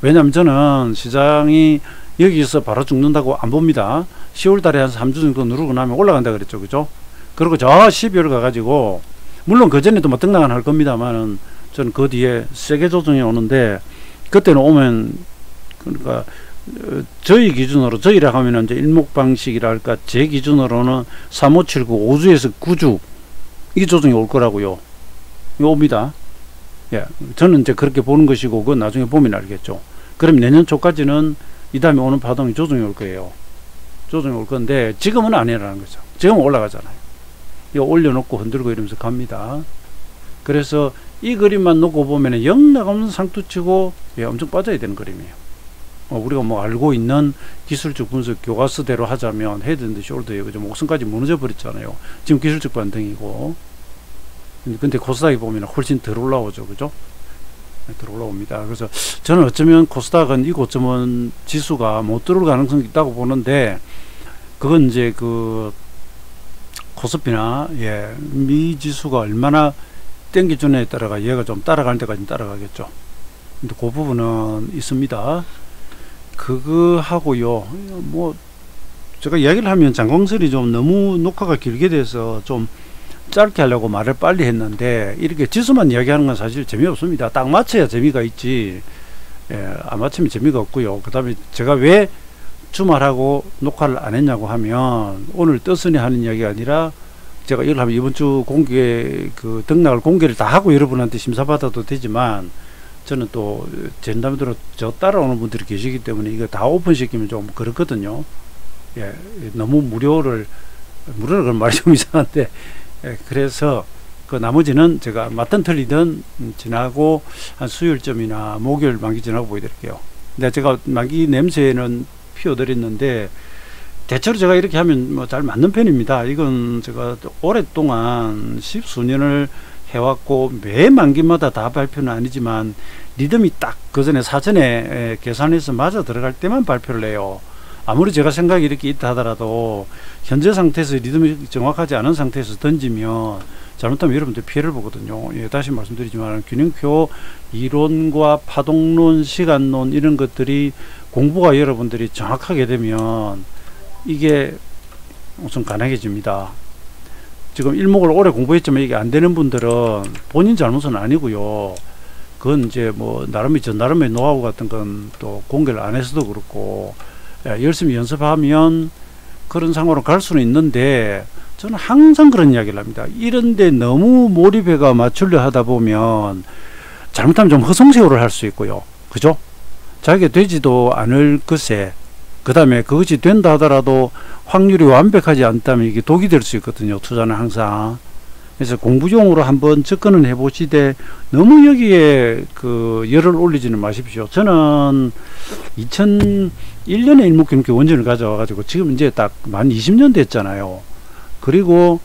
Speaker 1: 왜냐면 저는 시장이 여기서 바로 죽는다고 안 봅니다. 10월 달에 한 3주 정도 누르고 나면 올라간다 그랬죠. 그죠? 그리고 저 12월 가가지고, 물론 그 전에도 뭐 등락은 할 겁니다만은, 저는 그 뒤에 세계 조정이 오는데, 그때는 오면, 그러니까, 저희 기준으로, 저희라 하면은 이제 일목방식이랄까, 제 기준으로는 3579, 5주에서 9주, 이 조정이 올 거라고요. 이거 옵니다. 저는 이제 그렇게 보는 것이고, 그건 나중에 보면 알겠죠. 그럼 내년 초까지는 이 다음에 오는 파동이 조정이 올 거예요. 조정이 올 건데, 지금은 아니라는 거죠. 지금은 올라가잖아요. 이거 올려놓고 흔들고 이러면서 갑니다. 그래서 이 그림만 놓고 보면 영락없는 상투치고 엄청 빠져야 되는 그림이에요. 우리가 뭐 알고 있는 기술적 분석 교과서대로 하자면 헤드 앤드 숄더에 그죠? 목선까지 무너져 버렸잖아요. 지금 기술적 반등이고. 근데 코스닥이 보면 훨씬 덜 올라오죠. 그죠? 덜 올라옵니다. 그래서 저는 어쩌면 코스닥은 이 고점은 지수가 못 들어올 가능성이 있다고 보는데, 그건 이제 그 코스피나 미 지수가 얼마나 땡겨주냐에 따라가 얘가 좀 따라갈 때까지 따라가겠죠. 근데 그 부분은 있습니다. 그거 하고요. 뭐 제가 이야기를 하면 장광설이 좀 너무 녹화가 길게 돼서 좀 짧게 하려고 말을 빨리 했는데, 이렇게 지수만 이야기하는 건 사실 재미없습니다. 딱 맞춰야 재미가 있지, 안 맞추면 재미가 없고요. 그 다음에 제가 왜 주말하고 녹화를 안 했냐고 하면, 오늘 떴으니 하는 이야기가 아니라, 제가 이걸 하면 이번 주 공개, 그 등락을 공개를 다 하고 여러분한테 심사받아도 되지만, 저는 또 전담대로 저 따라오는 분들이 계시기 때문에 이거 다 오픈시키면 좀 그렇거든요. 너무 무료를 그런 말이 좀 이상한데, 그래서 그 나머지는 제가 맞든 틀리든 지나고 한 수요일쯤이나 목요일 만기 지나고 보여드릴게요. 근데 제가 만기 냄새는 피워드렸는데, 대체로 제가 이렇게 하면 뭐 잘 맞는 편입니다. 이건 제가 오랫동안 십수년을 해왔고, 매 만기마다 다 발표는 아니지만 리듬이 딱 그 전에 사전에 계산해서 맞아 들어갈 때만 발표를 해요. 아무리 제가 생각이 이렇게 있다 하더라도 현재 상태에서 리듬이 정확하지 않은 상태에서 던지면 잘못하면 여러분들 피해를 보거든요. 다시 말씀드리지만 균형표 이론과 파동론, 시간론 이런 것들이 공부가 여러분들이 정확하게 되면 이게 우선 가능해집니다. 지금 일목을 오래 공부했지만 이게 안 되는 분들은 본인 잘못은 아니고요. 그건 이제 뭐 나름의 노하우 같은 건 또 공개를 안 해서도 그렇고, 열심히 연습하면 그런 상황으로 갈 수는 있는데 저는 항상 그런 이야기를 합니다. 이런데 너무 몰입해가 맞추려 하다 보면 잘못하면 좀 허송세월을 할 수 있고요. 그죠? 자기가 되지도 않을 것에 그 다음에 그것이 된다 하더라도 확률이 완벽하지 않다면 이게 독이 될 수 있거든요. 투자는 항상. 그래서 공부용으로 한번 접근을 해보시되 너무 여기에 그 열을 올리지는 마십시오. 저는 2001년에 일목경기 원전을 가져와가지고 지금 이제 딱 만 20년 됐잖아요. 그리고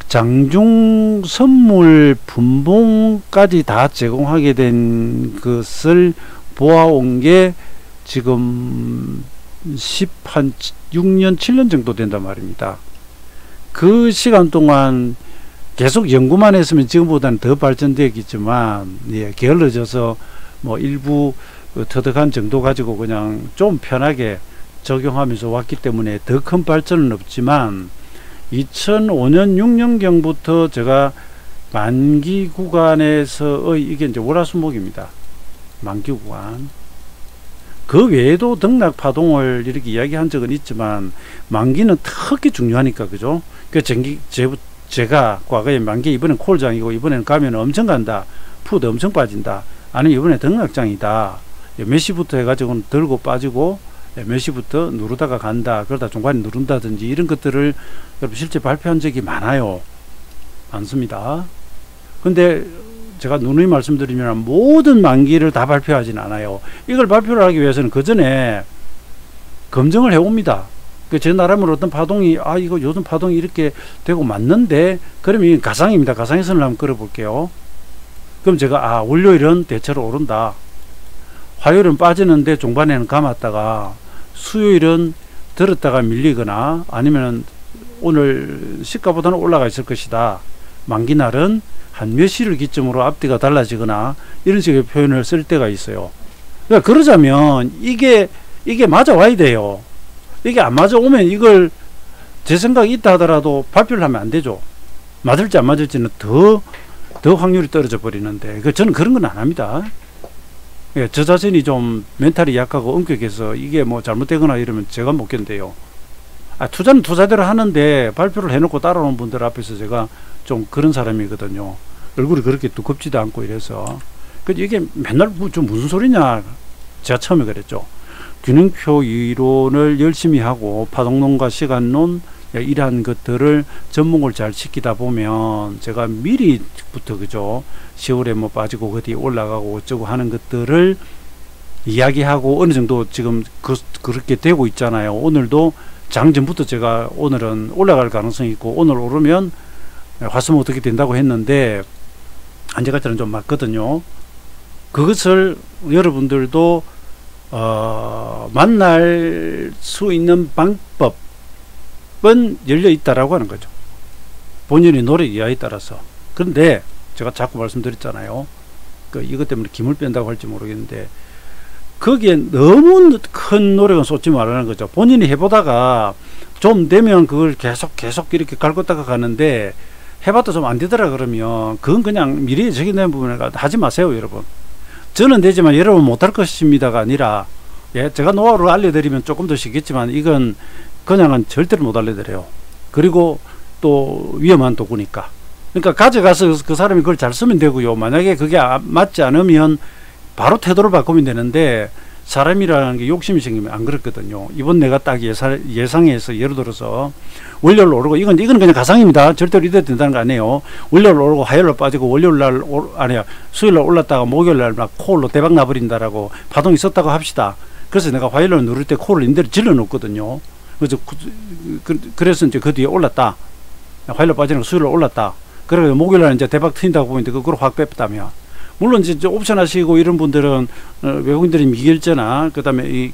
Speaker 1: 장중 선물 분봉까지 다 제공하게 된 것을 보아온 게 지금 한 6년 7년 정도 된단 말입니다. 그 시간 동안 계속 연구만 했으면 지금보다는 더 발전되겠지만 예, 게을러져서 뭐 일부 터득한 정도 가지고 그냥 좀 편하게 적용하면서 왔기 때문에 더 큰 발전은 없지만 2005년 6년경부터 제가 만기 구간에서의 이게 이제 월화수목입니다. 만기 구간. 그 외에도 등락 파동을 이렇게 이야기한 적은 있지만 만기는 특히 중요하니까 그죠? 그 제가 과거에 만기 이번엔 콜장이고 이번에는 가면 엄청 간다. 푸드 엄청 빠진다. 아니면 이번에 등락장이다. 몇 시부터 해가지고는 들고 빠지고 몇 시부터 누르다가 간다. 그러다 중간에 누른다든지 이런 것들을 여러분 실제 발표한 적이 많아요. 많습니다. 근데 제가 누누이 말씀드리면 모든 만기를 다 발표하진 않아요. 이걸 발표를 하기 위해서는 그 전에 검증을 해옵니다. 제 나름으로 어떤 파동이 이거 요즘 파동이 이렇게 되고 맞는데 그러면 이게 가상입니다. 가상의 선을 한번 그려볼게요. 그럼 제가 월요일은 대체로 오른다. 화요일은 빠지는데 중반에는 감았다가 수요일은 들었다가 밀리거나 아니면 오늘 시가보다는 올라가 있을 것이다. 만기날은 한 몇 시를 기점으로 앞뒤가 달라지거나 이런 식의 표현을 쓸 때가 있어요. 그러니까 그러자면 이게 맞아와야 돼요. 이게 안 맞아오면 이걸 제 생각이 있다 하더라도 발표를 하면 안 되죠. 맞을지 안 맞을지는 더 확률이 떨어져 버리는데 저는 그런 건 안 합니다. 예, 저 자신이 좀 멘탈이 약하고 엄격해서 이게 뭐 잘못되거나 이러면 제가 못 견뎌요. 투자는 투자대로 하는데 발표를 해놓고 따라오는 분들 앞에서 제가 좀 그런 사람이거든요. 얼굴이 그렇게 두껍지도 않고 이래서. 이게 맨날 좀 무슨 소리냐. 제가 처음에 그랬죠. 균형표 이론을 열심히 하고 파동론과 시간론 이러한 것들을 접목을 잘 시키다 보면 제가 미리부터 그죠 10월에 뭐 빠지고 그 뒤에 올라가고 어쩌고 하는 것들을 이야기하고 어느 정도 지금 그렇게 되고 있잖아요. 오늘도 장전부터 제가 오늘은 올라갈 가능성이 있고 오늘 오르면 화수목 어떻게 된다고 했는데 한제가처럼 좀 맞거든요. 그것을 여러분들도 만날 수 있는 방법은 열려 있다라고 하는 거죠. 본인의 노력 이하에 따라서. 그런데 제가 자꾸 말씀드렸잖아요. 이것 때문에 김을 뺀다고 할지 모르겠는데 거기에 너무 큰 노력은 쏟지 말라는 거죠. 본인이 해보다가 좀 되면 그걸 계속 이렇게 갈궜다가 가는데 해봤다 좀 안 되더라 그러면 그건 그냥 미래에 적용된 부분에 하지 마세요, 여러분. 저는 되지만 여러분 못할 것입니다가 아니라 제가 노하우를 알려드리면 조금 더 쉽겠지만 이건 그냥은 절대로 못 알려드려요. 그리고 또 위험한 도구니까. 그러니까 가져가서 그 사람이 그걸 잘 쓰면 되고요. 만약에 그게 맞지 않으면 바로 태도를 바꾸면 되는데 사람이라는 게 욕심이 생기면 안 그렇거든요. 이번 내가 딱 예상해서 예를 들어서 월요일 오르고 이건 그냥 가상입니다. 절대로 이래도 된다는 거 아니에요. 월요일 오르고 화요일 빠지고 월요일 날 수요일 날 올랐다가 목요일 날 막 콜로 대박 나버린다라고 파동이 있었다고 합시다. 그래서 내가 화요일 날 누를 때 콜을 인대로 질러 놓거든요. 그래서 이제 그 뒤에 올랐다. 화요일 날 빠지는 거 수요일 날 올랐다. 그래서 목요일 날 이제 대박 튄다고 보는데 그걸 확 뺐다며. 물론 이제 옵션 하시고 이런 분들은 외국인들이 미결제나 그다음에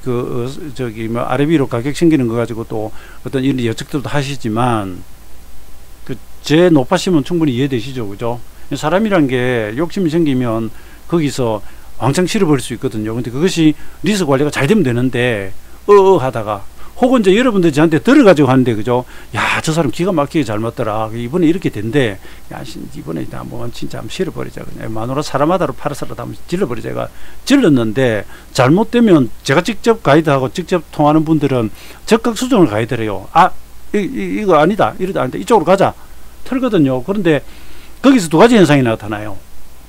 Speaker 1: 아래 위로 가격 생기는 거 가지고 또 어떤 이런 예측들도 하시지만 제 높아시면 충분히 이해되시죠, 그죠? 사람이란 게 욕심이 생기면 거기서 왕창 실어버릴 수 있거든요. 근데 그것이 리스크 관리가 잘 되면 되는데 하다가 혹은 이제 여러분들 저한테 들어가지고 하는데 그죠? 야, 저 사람 기가 막히게 잘 맞더라. 이번에 이렇게 된대. 야, 이번에 한번 진짜 한번 실어버리자. 그냥 마누라 사람마다로 팔아서라도 한번 질러버리자. 제가 질렀는데 잘못되면 제가 직접 가이드하고 직접 통하는 분들은 적각 수정을 가이드를 해요. 이거 아니다. 이러다 아니다. 이쪽으로 가자. 틀거든요. 그런데 거기서 두 가지 현상이 나타나요.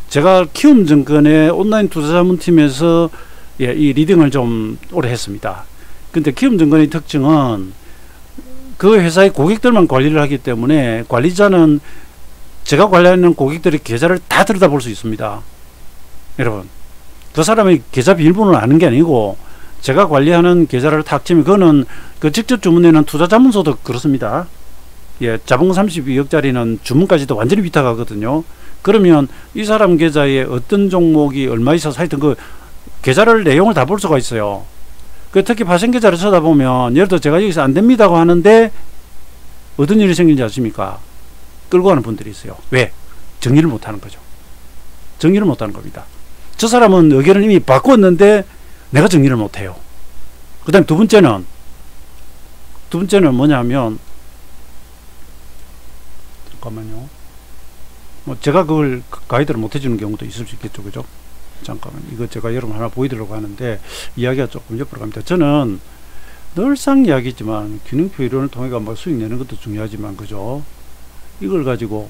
Speaker 1: 제가 키움증권의 온라인 투자자문팀에서 예, 이 리딩을 좀 오래 했습니다. 근데 키움증권의 특징은 그 회사의 고객들만 관리를 하기 때문에 관리자는 제가 관리하는 고객들의 계좌를 다 들여다볼 수 있습니다. 여러분, 그 사람의 계좌 비밀번호를 아는 게 아니고 제가 관리하는 계좌를 탁 치면 그거는 그 직접 주문되는 투자자문서도 그렇습니다. 예, 자본 32억짜리는 주문까지도 완전히 위탁하거든요. 그러면 이 사람 계좌에 어떤 종목이 얼마 있어서 하여튼 그 계좌를 내용을 다 볼 수가 있어요. 그 특히 파생 계좌를 쳐다보면 예를 들어 제가 여기서 안 됩니다고 하는데 어떤 일이 생긴지 아십니까? 끌고 가는 분들이 있어요. 왜? 정리를 못 하는 거죠. 정리를 못 하는 겁니다. 저 사람은 의견을 이미 바꿨는데 내가 정리를 못 해요. 그 다음에 두 번째는 뭐냐면, 잠깐만요. 뭐 제가 그걸 가이드를 못 해주는 경우도 있을 수 있겠죠. 그죠? 잠깐만. 이거 제가 여러분 하나 보여드리려고 하는데 이야기가 조금 옆으로 갑니다. 저는 늘상 이야기지만 균형표 이론을 통해 뭐 수익 내는 것도 중요하지만, 그죠? 이걸 가지고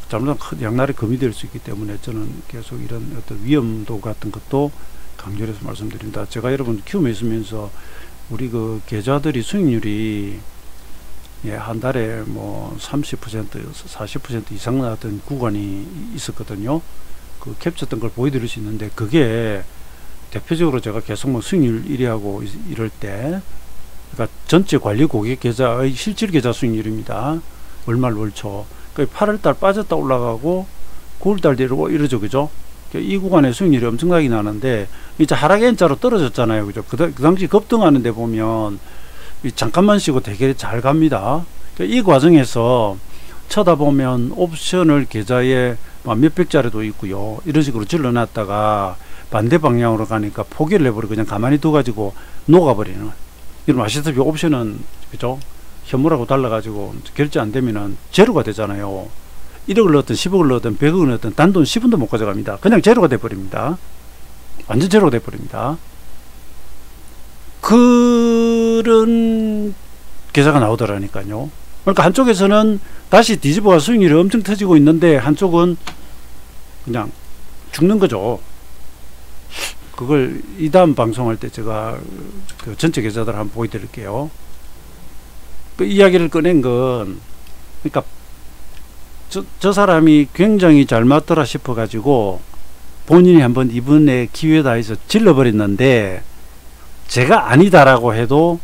Speaker 1: 잘못하면 양날의 검이 될 수 있기 때문에 저는 계속 이런 어떤 위험도 같은 것도 강조해서 말씀드립니다. 제가 여러분 키움에 있으면서 우리 그 계좌들이 수익률이 예, 한 달에 뭐 30%, 40% 이상 나왔던 구간이 있었거든요. 그 캡처했던 걸 보여드릴 수 있는데, 그게 대표적으로 제가 계속 뭐 수익률 1위 하고 이럴 때, 그러니까 전체 관리 고객 계좌의 실질 계좌 수익률입니다. 월말 월초. 그러니까 8월달 빠졌다 올라가고 9월달 내려오고 이러죠. 그죠? 이 구간에 수익률이 엄청나게 나는데, 이제 하락 N자로 떨어졌잖아요. 그죠? 그 당시 급등하는 데 보면 잠깐만 쉬고 되게 잘 갑니다. 그러니까 이 과정에서 쳐다보면 옵션을 계좌에 몇백짜리도 있고요. 이런 식으로 질러놨다가 반대 방향으로 가니까 포기를 해버리고 그냥 가만히 둬가지고 녹아버리는. 여러분 아시다시피 옵션은, 그죠? 현물하고 달라가지고 결제 안 되면은 제로가 되잖아요. 1억을 넣었든 10억을 넣었든 100억을 넣었든 단돈 10원도 못 가져갑니다. 그냥 제로가 돼버립니다. 완전 제로가 돼버립니다. 그런 계좌가 나오더라니까요. 그러니까 한쪽에서는 다시 뒤집어가 수익률이 엄청 터지고 있는데 한쪽은 그냥 죽는 거죠. 그걸 이 다음 방송할 때 제가 그 전체 계좌들 한번 보여드릴게요. 그 이야기를 꺼낸 건, 그러니까 저 사람이 굉장히 잘 맞더라 싶어 가지고 본인이 한번 이번에 기회다 해서 질러버렸는데, 제가 아니다라고 해도,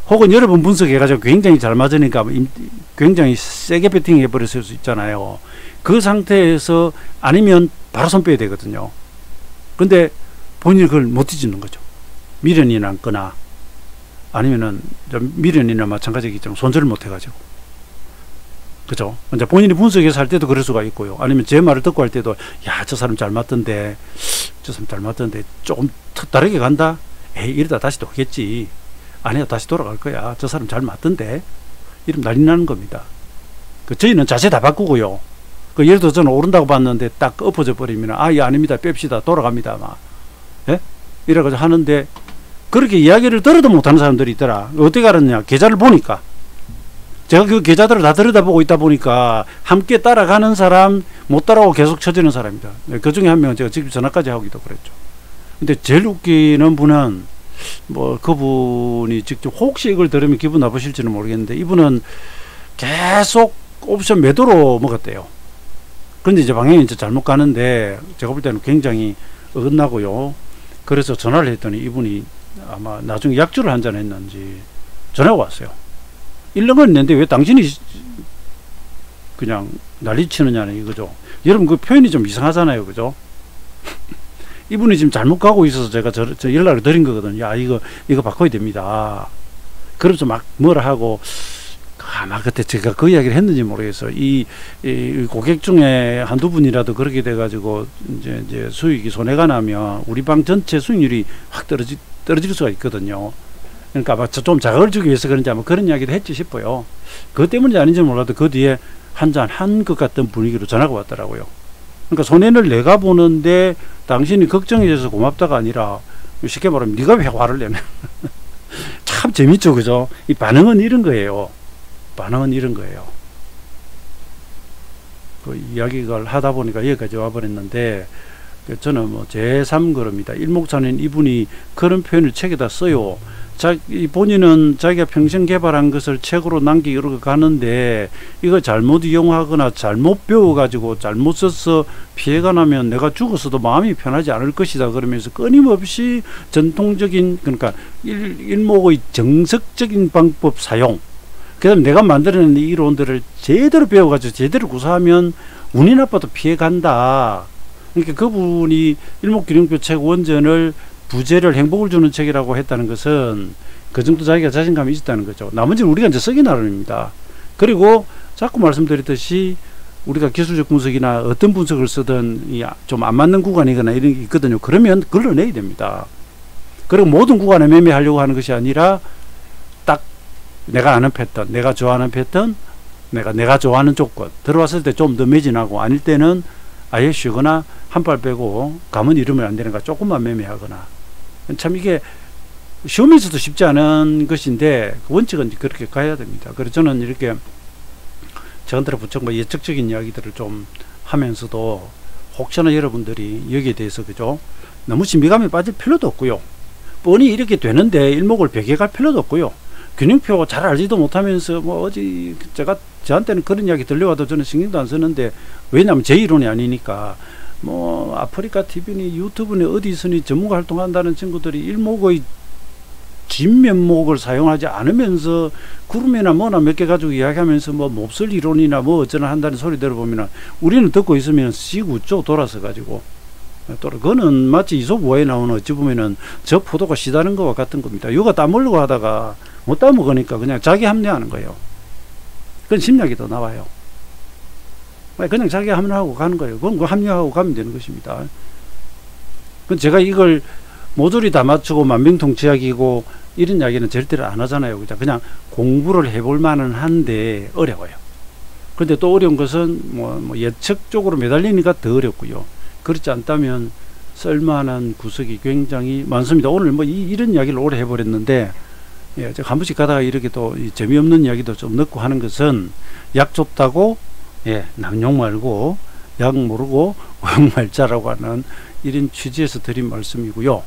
Speaker 1: 혹은 여러분 분석해가지고 굉장히 잘 맞으니까 굉장히 세게 배팅해 버렸을 수 있잖아요. 그 상태에서 아니면 바로 손 빼야 되거든요. 근데 본인이 그걸 못 뒤집는 거죠. 미련이 남거나 아니면은 미련이나 마찬가지겠지만 손절을 못 해가지고, 그죠? 이제 본인이 분석해서 할 때도 그럴 수가 있고요. 아니면 제 말을 듣고 할 때도, 야, 저 사람 잘 맞던데, 조금 다르게 간다? 에이, 이러다 다시 또 오겠지. 아니야, 다시 돌아갈 거야. 저 사람 잘 맞던데. 이러면 난리 나는 겁니다. 저희는 자세 다 바꾸고요. 예를 들어 저는 오른다고 봤는데 딱 엎어져 버리면, 아, 예, 아닙니다. 뺍시다. 돌아갑니다. 막. 예? 이래가지고 하는데, 그렇게 이야기를 들어도 못하는 사람들이 있더라. 어떻게 알았냐? 계좌를 보니까. 제가 그 계좌들을 다 들여다보고 있다 보니까 함께 따라가는 사람, 못 따라오고 계속 쳐지는 사람입니다. 그 중에 한 명은 제가 직접 전화까지 하기도 그랬죠. 근데 제일 웃기는 분은, 뭐 그분이 직접 혹시 이걸 들으면 기분 나쁘실지는 모르겠는데, 이분은 계속 옵션 매도로 먹었대요. 그런데 이제 방향이 이제 잘못 가는데 제가 볼 때는 굉장히 어긋나고요. 그래서 전화를 했더니 이분이 아마 나중에 약주를 한잔 했는지 전화가 왔어요. 1년을 냈는데 왜 당신이 그냥 난리치느냐는 이거죠. 여러분 그 표현이 좀 이상하잖아요. 그죠? 이분이 지금 잘못 가고 있어서 제가 저 연락을 드린 거거든요. 야, 이거 바꿔야 됩니다. 그래서 막 뭐라 하고, 아마 그때 제가 그 이야기를 했는지 모르겠어요. 이 고객 중에 한두 분이라도 그렇게 돼가지고 이제 수익이 손해가 나면 우리 방 전체 수익률이 확 떨어질 수가 있거든요. 그러니까 아마 좀 자극을 주기 위해서 그런지 아마 그런 이야기를 했지 싶어요. 그것 때문인지 아닌지 몰라도 그 뒤에 한잔 한 것 같은 분위기로 전화가 왔더라고요. 그러니까 손해를 내가 보는데 당신이 걱정이 돼서 고맙다가 아니라, 쉽게 말하면 네가 왜 화를 내냐. 참 참 재밌죠, 그죠? 이 반응은 이런 거예요. 반응은 이런 거예요. 그 이야기를 하다 보니까 여기까지 와버렸는데, 저는 뭐 제3그룹니다. 일목산인 이분이 그런 표현을 책에다 써요. 본인은 자기가 평생 개발한 것을 책으로 남기고 가는데, 이거 잘못 이용하거나 잘못 배워가지고 잘못 써서 피해가 나면 내가 죽었어도 마음이 편하지 않을 것이다. 그러면서 끊임없이 전통적인, 그러니까 일목의 정석적인 방법 사용, 그 다음에 내가 만들어낸 이 이론들을 제대로 배워가지고 제대로 구사하면 운이 나빠도 피해간다. 그러니까 그분이 일목균형표 책 원전을 부재를 행복을 주는 책이라고 했다는 것은 그 정도 자기가 자신감이 있었다는 거죠. 나머지는 우리가 이제 쓰기 나름입니다. 그리고 자꾸 말씀드렸듯이 우리가 기술적 분석이나 어떤 분석을 쓰든 좀 안 맞는 구간이거나 이런 게 있거든요. 그러면 걸러내야 됩니다. 그리고 모든 구간에 매매하려고 하는 것이 아니라 딱 내가 아는 패턴, 내가 좋아하는 패턴, 내가 좋아하는 조건 들어왔을 때 좀 더 매진하고, 아닐 때는 아예 쉬거나 한 발 빼고 감은 이루면 안 되는가 조금만 매매하거나. 참 이게 쉬우면서도 쉽지 않은 것인데 원칙은 그렇게 가야 됩니다. 그래서 저는 이렇게 저한테로 부쩍 뭐 예측적인 이야기들을 좀 하면서도 혹시나 여러분들이 여기에 대해서 그죠, 너무 신비감에 빠질 필요도 없고요, 뻔히 이렇게 되는데 일목을 베개갈 필요도 없고요, 균형표 잘 알지도 못하면서 뭐 어제 저한테는 그런 이야기 들려와도 저는 신경도 안 쓰는데, 왜냐하면 제 이론이 아니니까. 뭐 아프리카 TV니 유튜브니 어디서니 전문가 활동한다는 친구들이 일목의 진면목을 사용하지 않으면서 구름이나 뭐나 몇 개 가지고 이야기하면서 뭐 몹쓸 이론이나 뭐 어쩌나 한다는 소리 들어보면 우리는 듣고 있으면 씩 웃죠. 돌아서 가지고. 또 그거는 마치 이솝우화에 나오는 어찌 보면은 저 포도가 시다는 것과 같은 겁니다. 요가 따먹으려고 하다가 못 따먹으니까 그냥 자기 합리화하는 거예요. 그건 심리학이 더 나와요. 그냥 자기 합리화하고 가는 거예요. 그건 그 합리화하고 가면 되는 것입니다. 그건 제가 이걸 모조리 다 맞추고 만병통치약이고 이런 이야기는 절대로 안 하잖아요. 그냥 공부를 해볼 만은 한데 어려워요. 그런데 또 어려운 것은 뭐 예측 쪽으로 매달리니까 더 어렵고요. 그렇지 않다면 쓸만한 구석이 굉장히 많습니다. 오늘 뭐 이런 이야기를 오래 해버렸는데, 예, 제가 한 번씩 가다가 이렇게 또 재미없는 이야기도 좀 넣고 하는 것은 약 좋다고, 예, 남용 말고 약 모르고 오용 말자라고 하는 이런 취지에서 드린 말씀이고요.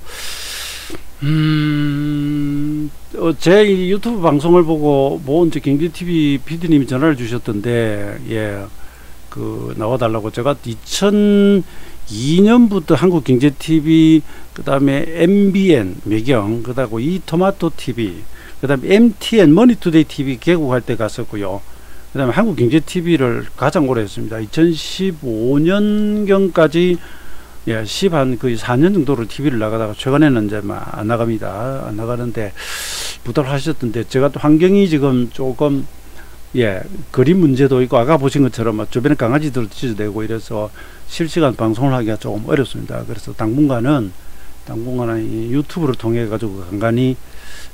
Speaker 1: 제 유튜브 방송을 보고 뭐 이제 경제TV PD님이 전화를 주셨던데, 예, 그 나와달라고. 제가 2002년부터 한국경제TV, 그 다음에 MBN 매경, 그 다음에 이토마토TV, 그 다음에 MTN 머니투데이TV 개국할 때 갔었고요. 그 다음에 한국경제TV를 가장 오래 했습니다. 2015년경까지, 예, 한 거의 4년 정도로 TV를 나가다가 최근에는 이제 안 나갑니다. 안 나가는데 부탁을 하셨던데, 제가 또 환경이 지금 조금, 예, 거리 문제도 있고 아까 보신 것처럼 주변에 강아지들 찢어내고 이래서 실시간 방송을 하기가 조금 어렵습니다. 그래서 당분간은 유튜브를 통해 가지고 간간히,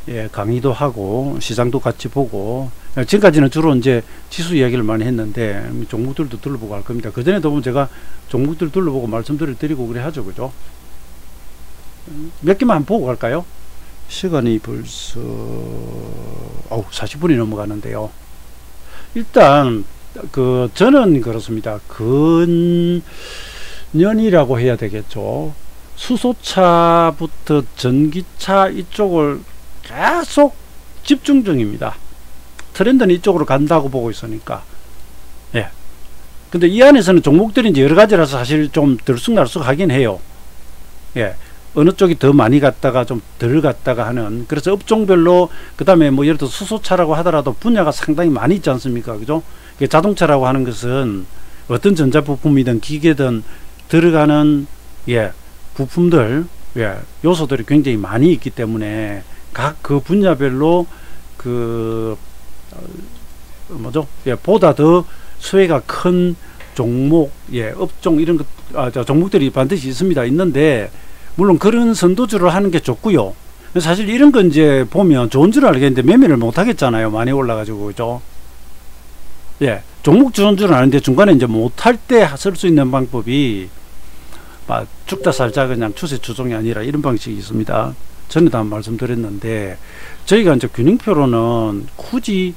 Speaker 1: 예, 강의도 하고 시장도 같이 보고, 지금까지는 주로 이제 지수 이야기를 많이 했는데 종목들도 둘러보고 할 겁니다. 그 전에도 보면 제가 종목들 둘러보고 말씀들을 드리고 그래 하죠, 그죠? 몇 개만 보고 갈까요? 시간이 벌써 40분이 넘어가는데요. 일단 저는 그렇습니다. 근년이라고 해야 되겠죠. 수소차부터 전기차 이쪽을 계속 집중 중입니다. 트렌드는 이쪽으로 간다고 보고 있으니까. 예. 근데 이 안에서는 종목들이 이제 여러 가지라서 사실 좀 들쑥날쑥 하긴 해요. 예. 어느 쪽이 더 많이 갔다가 좀 덜 갔다가 하는. 그래서 업종별로, 그 다음에 뭐 예를 들어 수소차라고 하더라도 분야가 상당히 많이 있지 않습니까? 그죠? 자동차라고 하는 것은 어떤 전자부품이든 기계든 들어가는, 예, 부품들, 예, 요소들이 굉장히 많이 있기 때문에 각 그 분야별로 예, 보다 더 수혜가 큰 종목, 예, 업종 이런 것, 종목들이 반드시 있는데, 물론 그런 선도주를 하는 게 좋고요. 사실 이런 건 이제 보면 좋은 줄 알겠는데 매매를 못 하겠잖아요. 많이 올라가지고, 그죠? 예, 종목 좋은 줄 아는데 중간에 이제 못할 때 쓸 수 있는 방법이, 죽다 살자 그냥 추세 추종이 아니라 이런 방식이 있습니다. 전에도 한 말씀드렸는데, 저희가 이제 균형표로는 굳이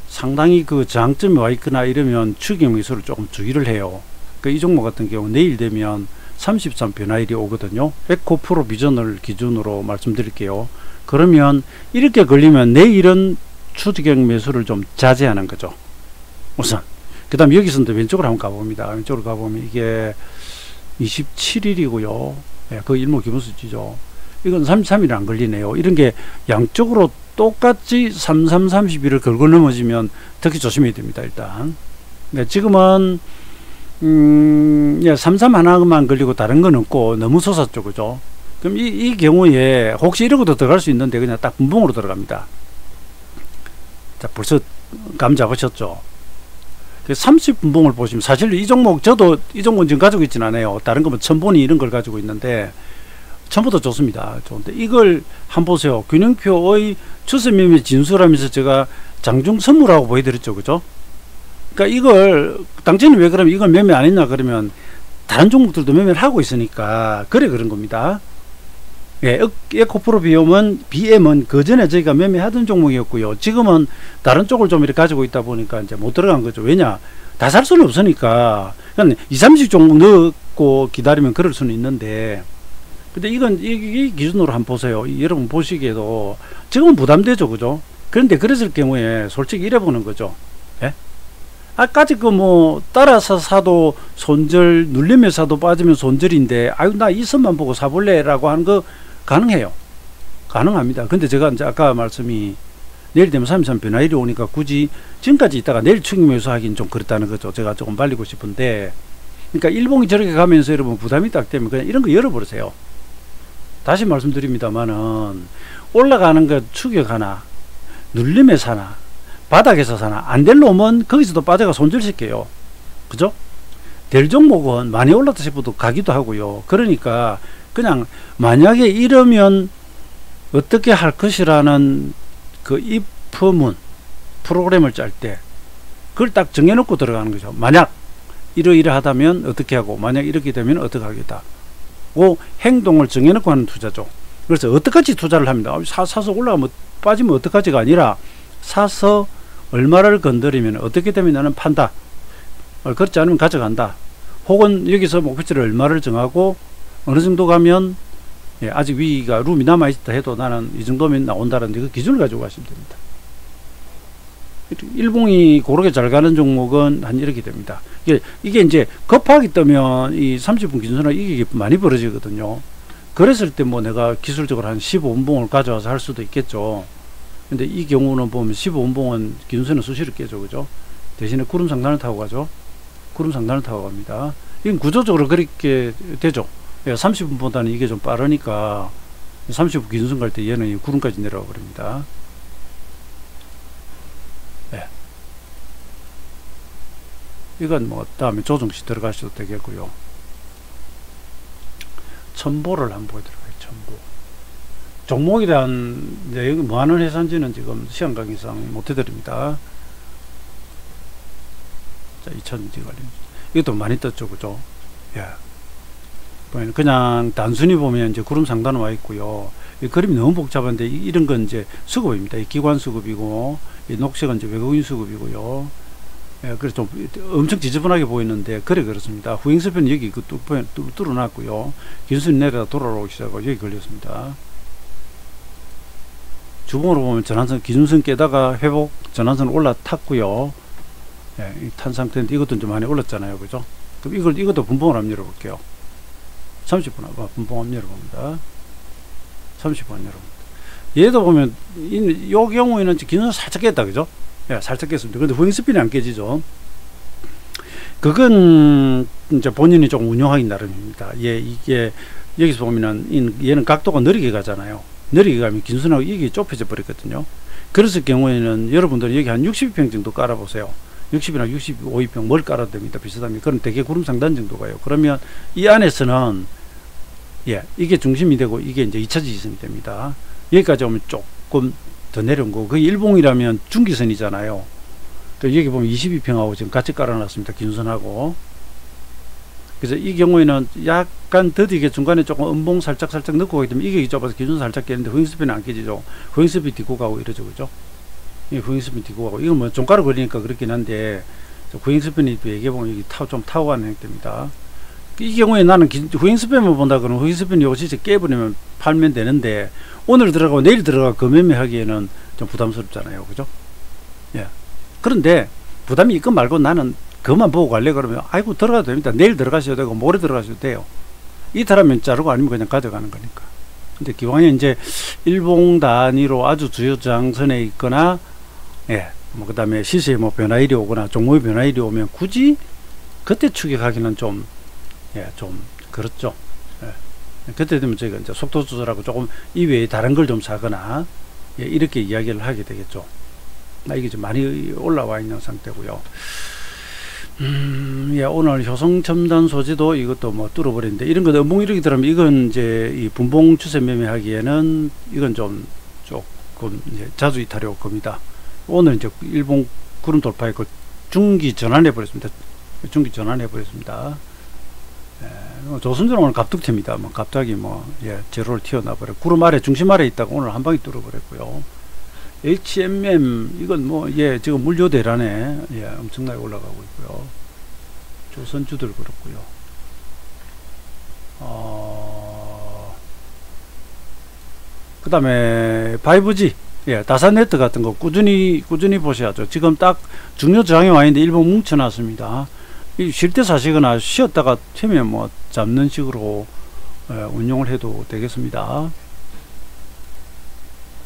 Speaker 1: 상당히 그 저항점이 와 있거나 이러면 추격 매수를 조금 주의를 해요. 이 종목 같은 경우 내일 되면 33 변화일이 오거든요. 에코프로 비전을 기준으로 말씀드릴게요. 그러면 이렇게 걸리면 내일은 추격 매수를 좀 자제하는 거죠. 우선. 그 다음 여기서도 왼쪽으로 한번 가봅니다. 왼쪽으로 가보면 이게 27일이고요. 예, 그 일목 기본수치죠. 이건 33일 안 걸리네요. 이런 게 양쪽으로 똑같이 3331을 걸고 넘어지면 특히 조심해야 됩니다. 일단. 네, 지금은 예, 33 하나만 걸리고 다른 건 없고 너무 솟았죠. 그죠? 그럼 이 경우에 혹시 이러고도 들어갈 수 있는데 그냥 딱 분봉으로 들어갑니다. 자, 벌써 감 잡으셨죠? 30분봉을 보시면 사실 이 종목, 저도 이 종목은 지금 가지고 있진 않아요. 다른 거면 천본이 이런 걸 가지고 있는데 전부 다 좋습니다. 좋은데 이걸 한번 보세요. 균형표의 추세매매 진수라면서 제가 장중 선물하고 보여드렸죠. 그죠? 그러니까 이걸 당신이 왜 그러면 이걸 매매 안 했나 그러면 다른 종목들도 매매를 하고 있으니까 그래 그런 겁니다. 예, 에코프로 BM은 그 전에 저희가 매매하던 종목이었고요. 지금은 다른 쪽을 좀 이렇게 가지고 있다 보니까 이제 못 들어간 거죠. 왜냐? 다 살 수는 없으니까. 그냥 20, 30 종목 넣고 기다리면 그럴 수는 있는데. 근데 이건 이 기준으로 한번 보세요. 여러분 보시기에도 지금은 부담되죠. 그죠? 그런데 그랬을 경우에 솔직히 이래 보는 거죠. 예? 아까지 그 뭐 따라서 사도 손절, 눌리며 사도 빠지면 손절인데 아유 나 이 선만 보고 사볼래 라고 하는 거 가능해요. 가능합니다. 근데 제가 이제 아까 말씀이 내일 되면 33 변화일이 오니까 굳이 지금까지 있다가 내일 추격 매수 하긴 좀 그렇다는 거죠. 제가 조금 말리고 싶은데, 그러니까 일봉이 저렇게 가면서 여러분 부담이 딱 되면 그냥 이런 거 열어버리세요. 다시 말씀드립니다만은 올라가는 거 추격 하나, 눌림에 사나, 바닥에서 사나, 안 될 놈은 거기서도 빠져가 손절시켜요. 그죠? 될 종목은 많이 올랐다 싶어도 가기도 하고요. 그러니까 그냥 만약에 이러면 어떻게 할 것이라는 그 if문 프로그램을 짤 때 그걸 딱 정해놓고 들어가는 거죠. 만약 이러이러하다면 어떻게 하고, 만약 이렇게 되면 어떻게 하겠다. 그 행동을 정해놓고 하는 투자죠. 그래서 어떻게까지 투자를 합니다. 사서 올라가면 빠지면 어떡하지가 아니라 사서 얼마를 건드리면 어떻게 되면 나는 판다. 그렇지 않으면 가져간다. 혹은 여기서 목표치를 얼마를 정하고 어느 정도 가면 예, 아직 위가 룸이 남아있다 해도 나는 이 정도면 나온다는 그 기준을 가지고 가시면 됩니다. 일봉이 고르게 잘 가는 종목은 한 이렇게 됩니다. 이게 이제 급하게 뜨면 이 30분 기준으로 이게 많이 벌어지거든요. 그랬을 때 뭐 내가 기술적으로 한 15분봉을 가져와서 할 수도 있겠죠. 근데 이 경우는 보면 15분봉은 기준선은 수시로 깨죠. 그죠? 대신에 구름 상단을 타고 가죠. 구름 상단을 타고 갑니다. 이건 구조적으로 그렇게 되죠. 30분보다는 이게 좀 빠르니까 30분 기준선 갈 때 얘는 구름까지 내려가 버립니다. 네. 이건 뭐 다음에 조정시 들어가셔도 되겠고요. 첨보를 한번 보여드릴까요? 첨보. 종목에 대한 내용 뭐 하는 회사인지는 지금 시간 관계상 못 해드립니다. 자, 2000지 관련. 이것도 많이 떴죠. 그죠? 예. 그냥 단순히 보면 이제 구름 상단은 와 있고요. 이 그림이 너무 복잡한데 이런 건 이제 수급입니다. 이 기관 수급이고, 이 녹색은 이제 외국인 수급이고요. 예, 그래서 좀 엄청 지저분하게 보이는데, 그래 그렇습니다. 후행서표는 여기 뚫어놨고요. 기준선 내려다 돌아오기 시작하고 여기 걸렸습니다. 주봉으로 보면 전환선, 기준선 깨다가 회복, 전환선 올라탔고요. 예, 탄 상태인데 이것도 좀 많이 올랐잖아요. 그죠? 그럼 이것도 분봉을 한번 열어볼게요. 30분 분봉 한번 열어봅니다. 30분 열어봅니다. 얘도 보면 이 경우에는 기준선 살짝 깼다. 그죠? 예, 살짝 깼습니다. 근데 후행 스피드 안 깨지죠. 그건 이제 본인이 조금 운영하기 나름입니다. 예, 이게 여기서 보면은 얘는 각도가 느리게 가잖아요. 느리게 가면 기준선하고 이게 좁혀져 버렸거든요. 그랬을 경우에는 여러분들이 여기 한 60평 정도 깔아보세요. 60이나 65평 뭘 깔아도 됩니다. 비슷하면. 그럼 되게 구름 상단 정도 가요. 그러면 이 안에서는 예, 이게 중심이 되고 이게 이제 2차 지지선이 됩니다. 여기까지 오면 조금 더 내려온 거고, 그 일봉이라면 중기선이잖아요. 또 여기 보면 22평하고 지금 같이 깔아놨습니다. 기준선하고. 그래서 이 경우에는 약간 더디게 중간에 조금 음봉 살짝 넣고 가기 때문에 이게 좁아서 기준 살짝 깨는데 후행스핀은 안 깨지죠. 후행스핀 딛고 가고 이러죠. 그죠? 이 후행스핀 딛고 가고 이건 뭐 종가로 걸리니까 그렇긴 한데 후행스핀이 얘기해보면 여기 좀 타고 가는 형태입니다. 이 경우에 나는 후행스핀만 본다 그러면 후행스핀이 요시 깨버리면 팔면 되는데 오늘 들어가고 내일 들어가 금매매하기에는 좀 부담스럽잖아요. 그죠? 예. 그런데 부담이 이것 말고 나는 그것만 보고 갈래 그러면 아이고 들어가도 됩니다. 내일 들어가셔도 되고 모레 들어가셔도 돼요. 이탈하면 자르고 아니면 그냥 가져가는 거니까. 근데 기왕에 이제 일봉 단위로 아주 주요 저항선에 있거나 예, 뭐 그다음에 시세에 뭐 변화일이 오거나 종목의 변화일이 오면 굳이 그때 추격하기는 좀 예, 좀 그렇죠. 예. 그때 되면 저희가 이제 속도 조절하고 조금 이외에 다른 걸 좀 사거나 예, 이렇게 이야기를 하게 되겠죠. 이게 좀 많이 올라와 있는 상태고요. 예, 오늘 효성 첨단 소지도 이것도 뭐 뚫어버리는데 이런 거 음봉 이렇게 들어가면 이건 이제 이 분봉 추세 매매하기에는 이건 좀 조금 이제 자주 이탈이 올 겁니다. 오늘 이제 일봉 구름 돌파했고 중기 전환해 버렸습니다. 중기 전환해 버렸습니다. 예, 조선주는 오늘 갑툭튀입니다. 뭐 갑자기 뭐 예, 제로를 튀어나와 버려. 구름 아래 중심 아래 있다가 오늘 한 방에 뚫어버렸고요. HMM 이건 뭐 예 지금 물류 대란에 예 엄청나게 올라가고 있고요. 조선주들 그렇고요. 그다음에 5G 예 다산네트 같은 거 꾸준히 보셔야죠. 지금 딱 중요 저항에 와 있는데 일본 뭉쳐놨습니다. 쉴 때 사시거나 쉬었다가 튀면 뭐 잡는 식으로 예, 운용을 해도 되겠습니다.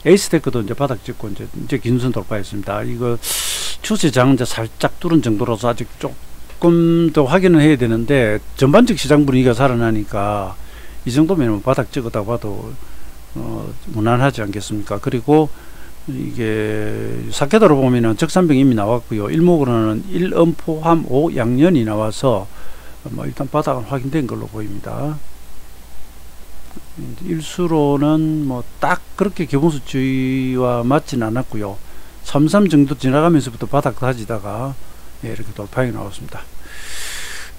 Speaker 1: 에이스테크도 이제 바닥 찍고 이제 긴선 돌파했습니다. 이거 추세장은 이제 살짝 뚫은 정도로서 아직 조금 더 확인을 해야 되는데 전반적 시장 분위기가 살아나니까 이 정도면 바닥 찍었다고 봐도 무난하지 않겠습니까? 그리고 이게 사케다로 보면은 적산병 이미 나왔고요. 일목으로는 1음포함 5 양년이 나와서 뭐 일단 바닥은 확인된 걸로 보입니다. 일수로는 뭐 딱 그렇게 기본수치와 맞진 않았고요. 33 정도 지나가면서부터 바닥 다지다가 예, 이렇게 돌파해 나왔습니다.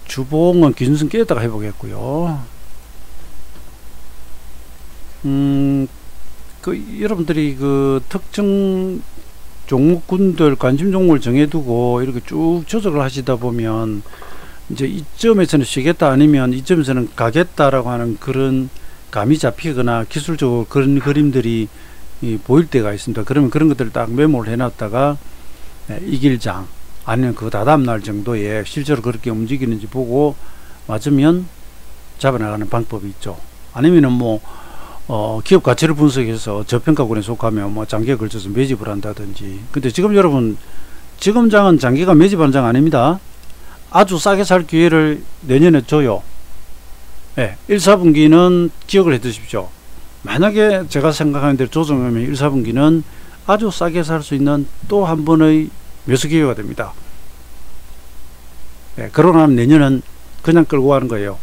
Speaker 1: 주봉은 기준선 깨다가 해보겠고요. 여러분들이 그 특정 종목군들 관심 종목을 정해두고 이렇게 쭉 조작을 하시다 보면 이제 이점에서는 쉬겠다 아니면 이점에서는 가겠다라고 하는 그런 감이 잡히거나 기술적으로 그런 그림들이 보일 때가 있습니다. 그러면 그런 것들을 딱 메모를 해놨다가 이길장 아니면 그 다다음 날 정도에 실제로 그렇게 움직이는지 보고 맞으면 잡아나가는 방법이 있죠. 아니면은 뭐 기업 가치를 분석해서 저평가군에 속하면 뭐 장기에 걸쳐서 매집을 한다든지. 근데 지금 여러분 지금 장은 장기가 매집한 장 아닙니다. 아주 싸게 살 기회를 내년에 줘요. 네, 1, 4분기는 기억을 해 두십시오. 만약에 제가 생각하는 대로 조정하면 1, 4분기는 아주 싸게 살 수 있는 또 한 번의 매수 기회가 됩니다. 네, 그러고 나면 내년은 그냥 끌고 가는 거예요.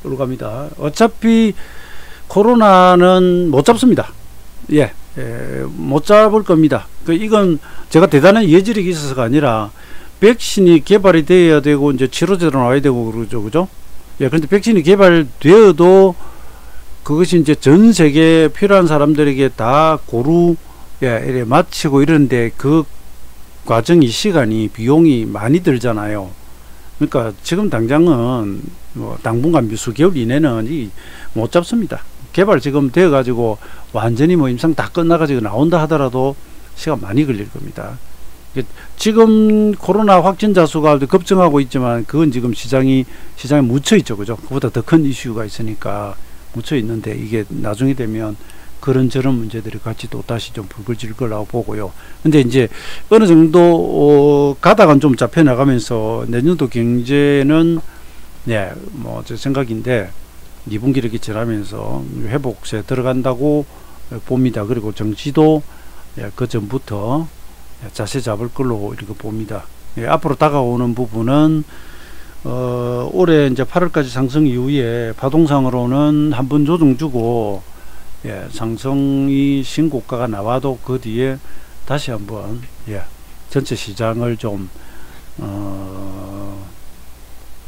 Speaker 1: 끌고 갑니다. 어차피 코로나는 못 잡습니다. 예, 못 잡을 겁니다. 이건 제가 대단한 예지력이 있어서가 아니라 백신이 개발이 되어야 되고 이제 치료제도 나와야 되고 그러죠. 그죠? 예, 그런데 백신이 개발되어도 그것이 이제 전 세계에 필요한 사람들에게 다 고루 예, 이래 마치고 이러는데 그 과정이 시간이 비용이 많이 들잖아요. 그러니까 지금 당장은 뭐 당분간 몇 수개월 이내는 못 잡습니다. 개발 지금 되어 가지고 완전히 뭐 임상 다 끝나 가지고 나온다 하더라도 시간 많이 걸릴 겁니다. 지금 코로나 확진자 수가 급증하고 있지만 그건 지금 시장에 묻혀 있죠. 그죠? 그보다 더 큰 이슈가 있으니까 묻혀 있는데 이게 나중에 되면 그런저런 문제들이 같이 또 다시 좀 불거질 거라고 보고요. 근데 이제 어느 정도 가닥은 좀 잡혀 나가면서 내년도 경제는 네, 뭐 제 생각인데 2분기 이렇게 지나면서 회복세 들어간다고 봅니다. 그리고 정치도 그 전부터 자세 잡을 걸로 이렇게 봅니다. 예, 앞으로 다가오는 부분은 올해 이제 8월까지 상승 이후에 파동상으로는 한 번 조정 주고 예, 상승이 신고가가 나와도 그 뒤에 다시 한번 예, 전체 시장을 좀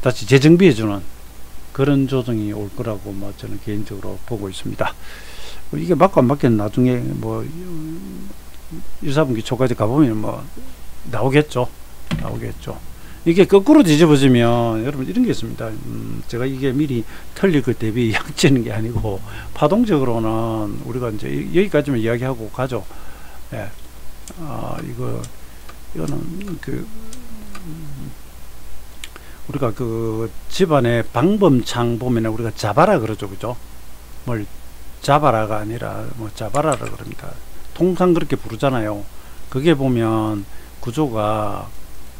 Speaker 1: 다시 재정비해 주는 그런 조정이 올 거라고 뭐 저는 개인적으로 보고 있습니다. 이게 맞고 안 맞겠는 나중에 뭐 1, 4분기 초까지 가보면 뭐 나오겠죠. 이게 거꾸로 뒤집어지면 여러분 이런 게 있습니다. 제가 이게 미리 틀릴 것 대비 약지는 게 아니고 파동적으로는 우리가 이제 여기까지만 이야기하고 가죠. 예. 이거는 우리가 그 집안의 방범창 보면 우리가 자바라 그러죠, 그죠? 뭘 자바라가 아니라 뭐 자바라라 그럽니다. 통상 그렇게 부르잖아요. 그게 보면 구조가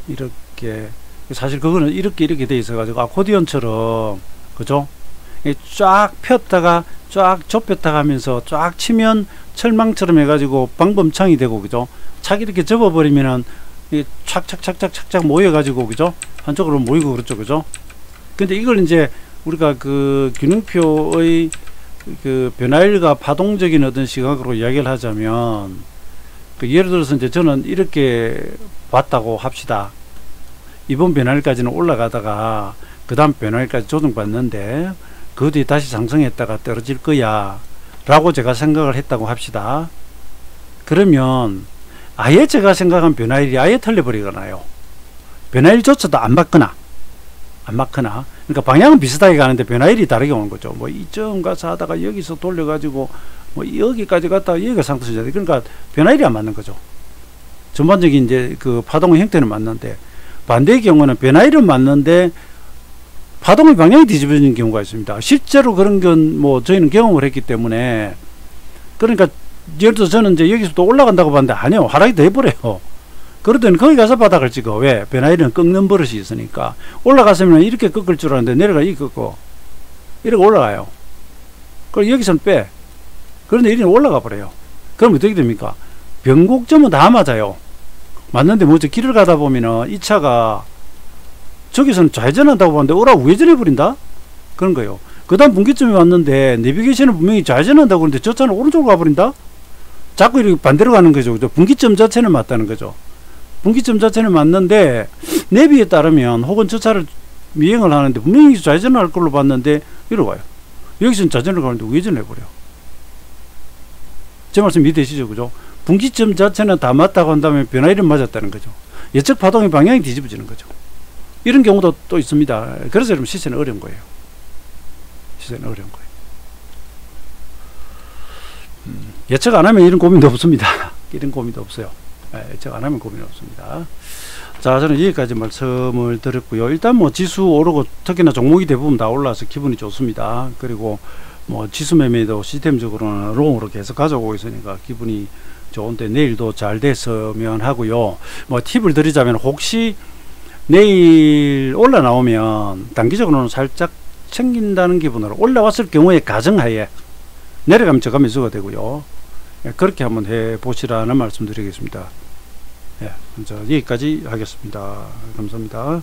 Speaker 1: 이렇게, 사실 그거는 이렇게 돼 있어 가지고 아코디언처럼, 그죠? 쫙 폈다가 쫙 좁혔다가 하면서 쫙 치면 철망처럼 해가지고 방범창이 되고, 그죠? 착 이렇게 접어버리면은 착착착착착착 모여가지고, 그죠? 한쪽으로 모이고 그렇죠, 그죠? 근데 이걸 이제 우리가 그 균형표의 그 변화일과 파동적인 어떤 시각으로 이야기를 하자면, 그 예를 들어서 이제 저는 이렇게 봤다고 합시다. 이번 변화일까지는 올라가다가 그 다음 변화일까지 조정받는데 그 뒤에 다시 상승했다가 떨어질 거야 라고 제가 생각을 했다고 합시다. 그러면 아예 제가 생각한 변화일이 아예 틀려버리거나요. 변화일조차도 안 맞거나, 그러니까 방향은 비슷하게 가는데 변화일이 다르게 오는 거죠. 뭐 이쯤 가서 하다가 여기서 돌려가지고 뭐 여기까지 갔다가 여기가 상승하잖아요. 그러니까 변화일이 안 맞는 거죠. 전반적인 이제 그 파동의 형태는 맞는데, 반대의 경우는 변화일은 맞는데 파동의 방향이 뒤집어지는 경우가 있습니다. 실제로 그런 건 뭐 저희는 경험을 했기 때문에, 그러니까 예를 들어서 저는 이제 여기서 또 올라간다고 봤는데 아니요, 하락이 돼버려요. 그러더니 거기 가서 바닥을 찍어. 왜? 변화일은 꺾는 버릇이 있으니까. 올라갔으면 이렇게 꺾을 줄 알았는데 내려가 이 꺾고 이렇게 올라가요. 그럼 여기서는 빼. 그런데 이리는 올라가 버려요. 그럼 어떻게 됩니까? 변곡점은 다 맞아요. 맞는데 뭐죠? 길을 가다 보면은 이 차가 저기서는 좌회전한다고 봤는데 오라 우회전해 버린다? 그런 거예요. 그 다음 분기점이 왔는데 내비게이션은 분명히 좌회전한다고 그러는데 저 차는 오른쪽으로 가버린다? 자꾸 이렇게 반대로 가는 거죠. 분기점 자체는 맞다는 거죠. 분기점 자체는 맞는데 내비에 따르면 혹은 저 차를 미행을 하는데 분명히 좌회전을 할 걸로 봤는데 이리로 와요. 여기서는 좌회전을 가는데 우회전을 해버려. 제 말씀 이해되시죠? 그죠? 분기점 자체는 다 맞다고 한다면 변화일은 맞았다는 거죠. 예측 파동의 방향이 뒤집어지는 거죠. 이런 경우도 또 있습니다. 그래서 여러분 시세는 어려운 거예요. 예측 안 하면 이런 고민도 없습니다. 이런 고민도 없어요. 예측 안 하면 고민 없습니다. 자, 저는 여기까지 말씀을 드렸고요. 일단 뭐 지수 오르고 특히나 종목이 대부분 다 올라서 기분이 좋습니다. 그리고 뭐 지수 매매도 시스템적으로는 롱으로 계속 가져오고 있으니까 기분이 좋은데 내일도 잘 됐으면 하고요. 뭐 팁을 드리자면 혹시 내일 올라 나오면 단기적으로는 살짝 챙긴다는 기분으로 올라왔을 경우에 가정하에 내려가면 저가 매수가 되고요. 그렇게 한번 해 보시라는 말씀 드리겠습니다. 예, 먼저 여기까지 하겠습니다. 감사합니다.